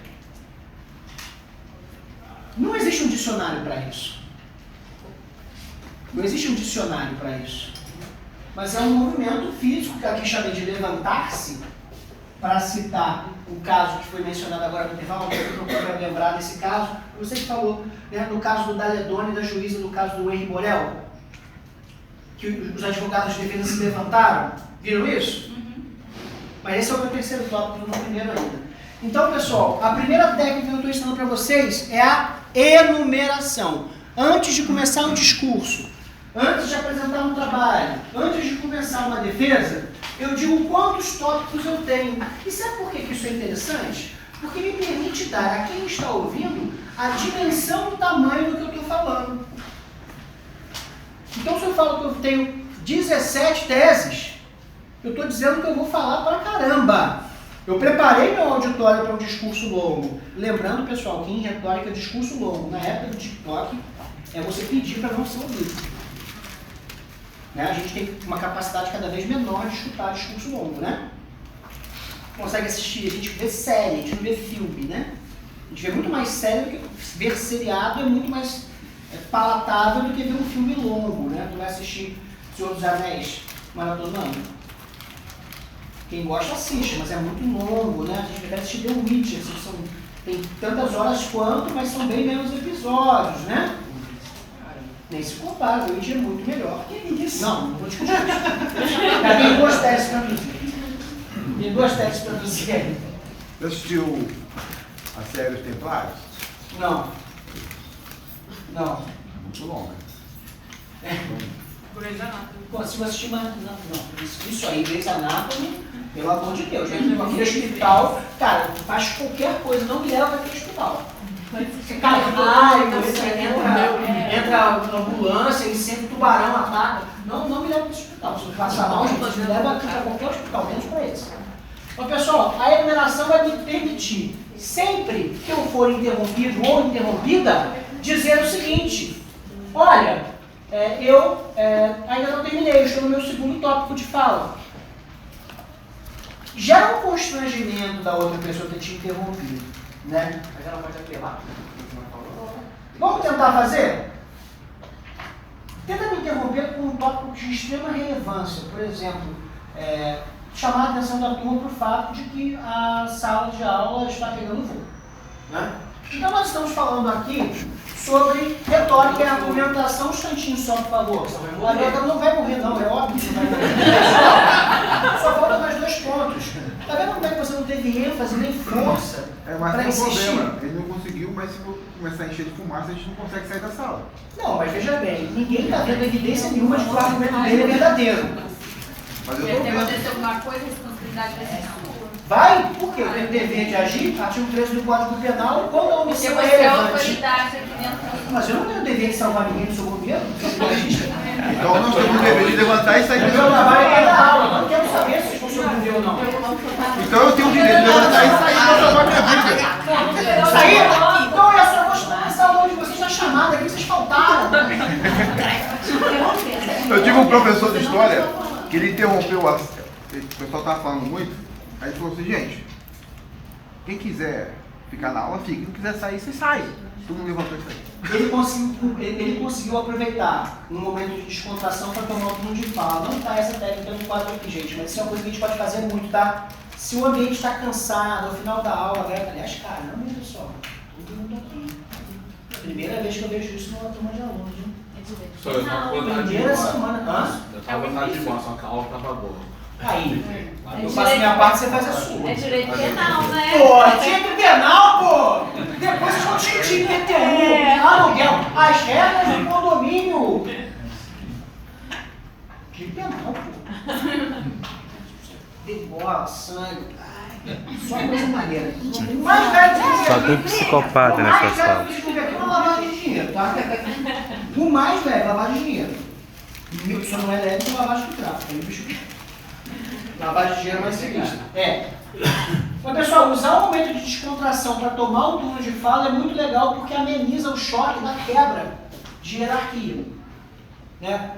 Não existe um dicionário para isso. Não existe um dicionário para isso. Mas é um movimento físico, que aqui chamei de levantar-se, para citar o caso que foi mencionado agora no intervalo, que eu procuro lembrar desse caso. Você que falou, né, no caso do Daledone, da juíza, no caso do Henri Borel, que os advogados de defesa se levantaram. Viram isso? Mas esse é o meu terceiro tópico, no primeiro ainda. Então, pessoal, a primeira técnica que eu estou ensinando para vocês é a enumeração. Antes de começar um discurso, antes de apresentar um trabalho, antes de começar uma defesa, eu digo quantos tópicos eu tenho. E sabe por que isso é interessante? Porque me permite dar a quem está ouvindo a dimensão do tamanho do que eu estou falando. Então, se eu falo que eu tenho 17 teses, eu estou dizendo que eu vou falar pra caramba. Eu preparei meu auditório para um discurso longo. Lembrando, pessoal, que em retórica, discurso longo, na época do TikTok, é você pedir para não ser ouvido. Né? A gente tem uma capacidade cada vez menor de escutar discurso longo, né? Consegue assistir, a gente vê série, a gente não vê filme, né? A gente vê muito mais série do que ver seriado, é muito mais palatável do que ver um filme longo, né? Tu vai assistir Senhor dos Anéis maratonando. Quem gosta assiste, mas é muito longo, né? A gente vai assistir The Witcher, tem tantas horas quanto, mas são bem menos episódios, né? Nem se compara, o Witcher é muito melhor. Que isso? Não vou discutir isso. Já tem 2 teses para produzir. Tem 2 teses para produzir. Você assistiu a série Os Templários? Não. Não. Muito longa. Grey's Anatomy. Pô, se você assistir não. Isso aí, Grey's Anatomy, pelo amor de Deus, já entrou aqui no hospital, cara, faz qualquer coisa, não me leva para aquele hospital. Você cai raio, entra a ambulância, incêndio, tubarão, ataca. Não me leva para esse hospital. Se passar mal, gente, me leva para qualquer hospital, menos para esse. Então, pessoal, a enumeração vai me permitir, sempre que eu for interrompido ou interrompida, dizer o seguinte: olha, eu ainda não terminei, eu estou no meu segundo tópico de fala. gera um constrangimento da outra pessoa ter te interrompido, né? Mas ela pode apelar. Vamos tentar fazer? Tenta me interromper com um tópico de extrema relevância. Por exemplo, chamar a atenção da turma para o fato de que a sala de aula está pegando fogo, né? Então nós estamos falando aqui sobre retórica e argumentação. Um instantinho só, por favor. A garota não vai morrer não, é óbvio que não vai morrer. Só falta mais 2 pontos. Tá vendo como é que você não teve ênfase nem força para insistir? Problema. Ele não conseguiu, mas se for começar a encher de fumaça, a gente não consegue sair da sala. Não, mas veja bem, ninguém está vendo evidência nenhuma de que o argumento dele é verdadeiro. Mas eu Se tô vendo. acontecer alguma coisa, a responsabilidade vai ser sua. Vai? Por quê? Tem dever de agir, artigo 13 do Código Penal, quando a Porque omissão é você é relevante. autoridade aqui dentro. Mas eu não tenho dever de salvar ninguém do seu governo, eu sou legista. Então nós temos o dever de levantar e sair da Meu sala. trabalho é da aula, não quero saber se vocês vão sobreviver ou não. Então eu tenho o direito de levantar e sair para salvar minha vida. Sair? Então é só começar o nome de vocês na chamada aqui, vocês faltaram. Eu tive um professor de história que ele interrompeu, o pessoal estava falando muito, aí ele falou assim, gente, quem quiser ficar na aula, fica, quem quiser sair, você sai. Todo mundo levantou e saiu. Ele conseguiu aproveitar um momento de descontração para tomar um turno de fala. Não está essa técnica no quadro aqui, gente, mas isso é uma coisa que a gente pode fazer muito, tá? Se o ambiente está cansado, ao final da aula, aliás, cara, não mesmo só, todo mundo aqui. Primeira vez que eu vejo isso numa turma de alunos, hein? Só eu tava com vontade de ir Primeira embora. semana. Eu tava com vontade de ir embora, só que a aula tava boa. Aí, eu faço a minha parte, você faz a sua. É direito penal, né? Pô, direito penal, pô! Depois vocês vão tintim, PTU, aluguel, as regras do condomínio. Direito penal, pô. Debola, sangue, só coisa maneira. O mais velho que Só tem psicopata nessa sala. O mais velho que aqui é uma lavagem de dinheiro, tá? O mais velho, lavagem de dinheiro. Só não é leve com lavagem de tráfico, aí o bicho... Lavagem de dinheiro mais sinistra. Mas, pessoal, usar o momento de descontração para tomar um turno de fala é muito legal porque ameniza o choque da quebra de hierarquia. Né?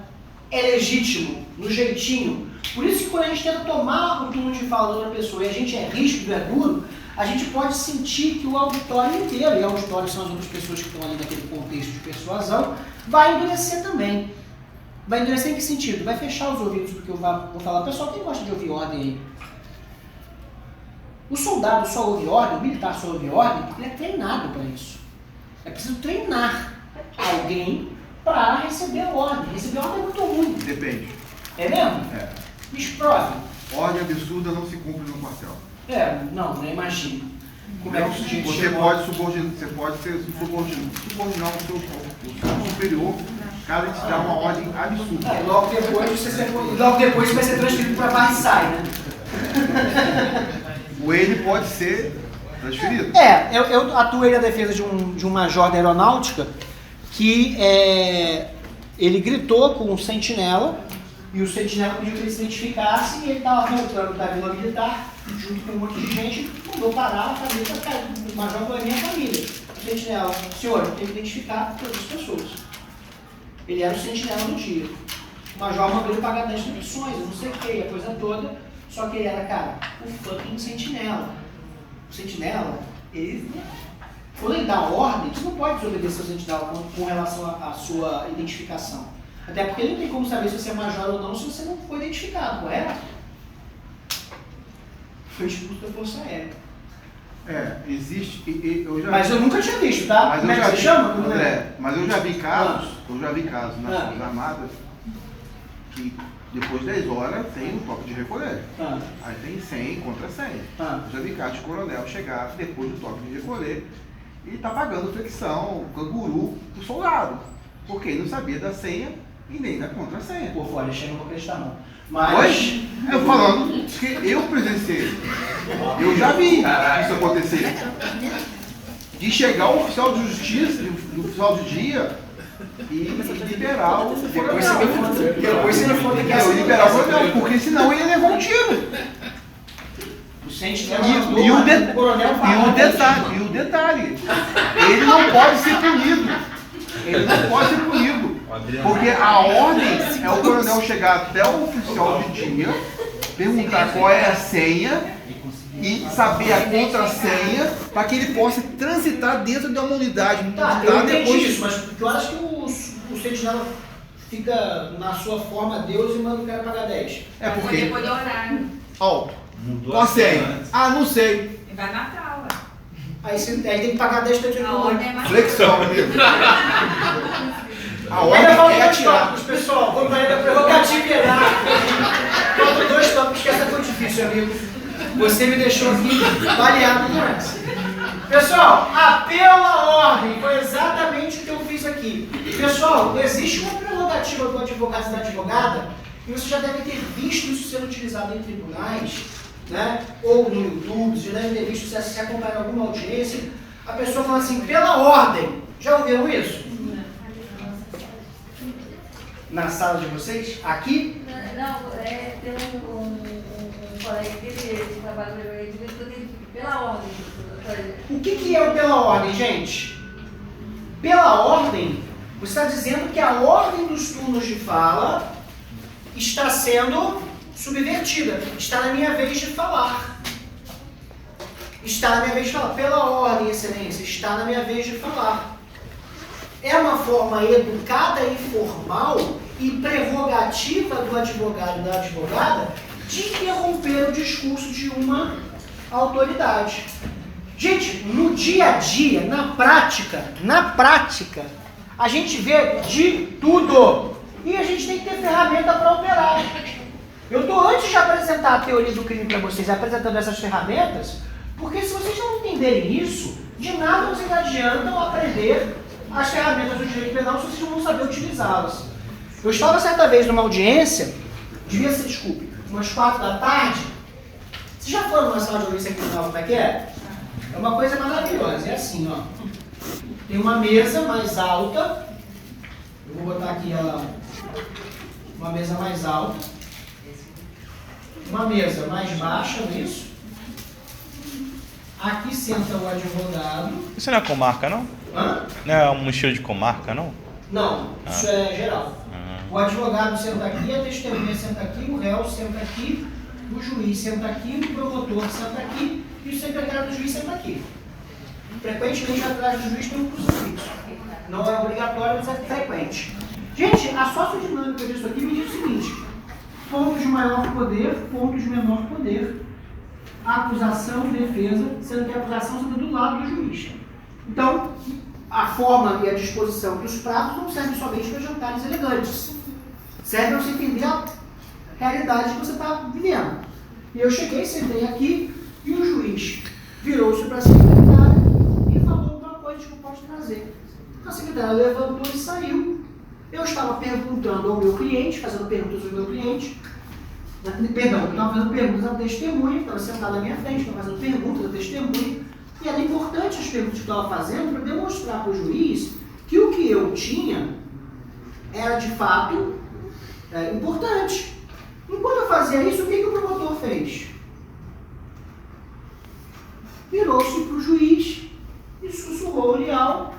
É legítimo, no jeitinho. Por isso que quando a gente tenta tomar o turno de fala da outra pessoa e a gente é ríspido, é duro, a gente pode sentir que o auditório inteiro, e o auditório são as outras pessoas que estão ali naquele contexto de persuasão, vai endurecer também. Vai endurecer em que sentido? Vai fechar os ouvidos porque eu vou falar. Pessoal, quem gosta de ouvir ordem aí? O soldado só ouve ordem, o militar só ouve ordem, porque ele é treinado para isso. É preciso treinar alguém para receber a ordem. Receber a ordem é muito ruim. Depende. É mesmo? É. Me prove. Ordem absurda não se cumpre no quartel. Não, nem imagino. Como é que o sujeito Você chegou? pode ser subordinar o seu superior, caso ele te dá uma ordem absurda. Logo depois você vai ser transferido para Barçai, né? O ele pode ser transferido. Eu atuei na defesa de um major da aeronáutica que ele gritou com um sentinela e o sentinela pediu que ele se identificasse e ele estava voltando da Vila Militar junto com um monte de gente, mandou parar a família para ficar. O major foi a minha família. O sentinela, senhor, eu tenho que identificar todas as pessoas. Ele era o sentinela do dia. O major mandou ele pagar 10 instruções, eu não sei o que, a coisa toda. Só que ele era, cara, o fucking sentinela. O sentinela, ele, quando ele dá ordem, você não pode desobedecer o sentinela com relação à sua identificação. Até porque ele não tem como saber se você é major ou não se você não foi identificado, correto? Foi expulso da Força Aérea. Existe. Mas eu nunca tinha visto, tá? Mas Como é que você chama? André, mas eu já vi casos, nas Forças Armadas, que depois de 10 horas tem o toque de recolher. Aí tem 100 contra 100. Eu já vi casos de coronel chegar depois do toque de recolher e tá pagando flexão, canguru pro soldado. Porque ele não sabia da senha e nem da contra-senha. Por fora, chega não vou acreditar não. Mas, eu falando que eu presenciei, eu já vi isso acontecer. De chegar o oficial de justiça, o oficial de dia, e liberar o coronel. Depois você me conta que é liberar o coronel, porque senão ele ia levar um tiro. O sentinela E o detalhe, ele não pode ser punido. Ele não pode ser punido. Porque a ordem é o coronel chegar até o oficial de dia perguntar qual é a senha e saber a contrassenha para que ele possa transitar dentro de uma unidade. Tá, eu entendi isso, mas que horas que o sentinela fica na sua forma Deus e manda o cara pagar 10? É porque... Depois do horário. Ó, qual a senha? Ah, não sei. E vai matar, ué. Aí tem que pagar 10 A ordem é mais... Flexão, amigo. A Ainda ordem faltam é 2 atirar. tópicos, pessoal. Vamos para a prerrogativa hierárquica. Faltam 2 tópicos que essa foi difícil, amigo. Você me deixou aqui baleado demais. Pessoal, pela ordem, foi exatamente o que eu fiz aqui. Pessoal, existe uma prerrogativa do advogado e da advogada, e você já deve ter visto isso sendo utilizado em tribunais, né? Ou no YouTube, você já deve ter visto, se você acompanhar alguma audiência, a pessoa fala assim, pela ordem. Já ouviram isso? Na sala de vocês? Aqui? Não, tem um colega que ele trabalha pela ordem. O que é o pela ordem, gente? Pela ordem, você está dizendo que a ordem dos turnos de fala está sendo subvertida. Está na minha vez de falar. Está na minha vez de falar. Pela ordem, excelência, está na minha vez de falar. É uma forma educada e formal e prerrogativa do advogado e da advogada de interromper o discurso de uma autoridade. Gente, no dia a dia, na prática, a gente vê de tudo. E a gente tem que ter ferramenta para operar. Eu estou, antes de apresentar a teoria do crime para vocês, apresentando essas ferramentas, porque se vocês não entenderem isso, de nada vocês adiantam aprender as ferramentas do direito penal se vocês não vão saber utilizá-las. Eu estava certa vez numa audiência, devia ser, desculpe, umas 4 da tarde. Vocês já foram numa sala de audiência aqui no Nova, como é que é? É uma coisa maravilhosa, é assim, ó. Tem uma mesa mais alta. Eu vou botar aqui ela, uma mesa mais alta. Uma mesa mais baixa, não é isso? Aqui senta o advogado. Isso não é comarca, não? Hã? Não é um estilo de comarca, não? Não, isso é geral. O advogado senta aqui, a testemunha senta aqui, o réu senta aqui, o juiz senta aqui, o promotor senta aqui e o secretário do juiz senta aqui. Frequentemente atrás do juiz tem um crucifixo. Não é obrigatório, mas é frequente. Gente, a sociodinâmica disso aqui me diz o seguinte: pontos de maior poder, pontos de menor poder, acusação, defesa, sendo que a acusação está do lado do juiz. Então, a forma e a disposição dos pratos não serve somente para jantares elegantes. Serve para você entender a realidade que você está vivendo. E eu cheguei, sentei aqui, e o juiz virou-se para a secretária e falou alguma coisa que eu posso trazer. A secretária levantou e saiu. Eu estava perguntando ao meu cliente, fazendo perguntas ao meu cliente, perdão, eu estava fazendo perguntas à testemunha, que estava sentada na minha frente, estava fazendo perguntas à testemunha, e era importante as perguntas que eu estava fazendo para demonstrar para o juiz que o que eu tinha era de fato importante. Enquanto eu fazia isso, o que o promotor fez? Virou-se para o juiz e sussurrou-lhe ao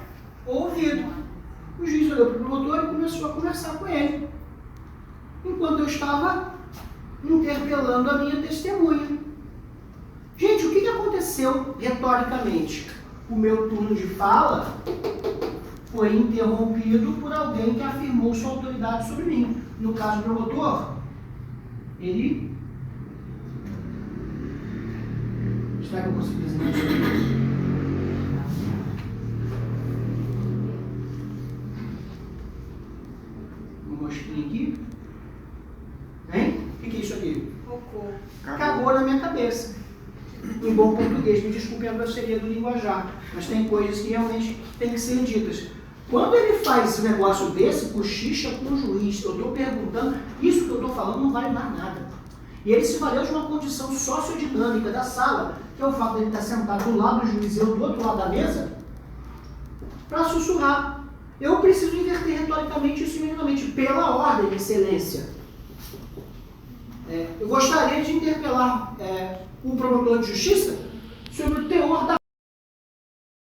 ouvido. O juiz olhou para o promotor e começou a conversar com ele, enquanto eu estava interpelando a minha testemunha. Gente, o que aconteceu retoricamente? O meu turno de fala foi interrompido por alguém que afirmou sua autoridade sobre mim. No caso do promotor, ele... Será que eu consigo desenhar isso? Uma mostrinha aqui. Hein? O que é isso aqui? Cocô. Cagou na minha cabeça. Em bom português, me desculpe a grosseria do linguajar, mas tem coisas que realmente têm que ser ditas. Quando ele faz um negócio desse, cochicha com o juiz, eu estou perguntando, isso que eu estou falando não vale mais nada. E ele se valeu de uma condição sociodinâmica da sala, que é o fato de ele estar sentado do lado do juiz e eu do outro lado da mesa, para sussurrar. Eu preciso inverter retoricamente isso imediatamente, pela ordem, excelência. Eu gostaria de interpelar o promotor de justiça sobre o teor da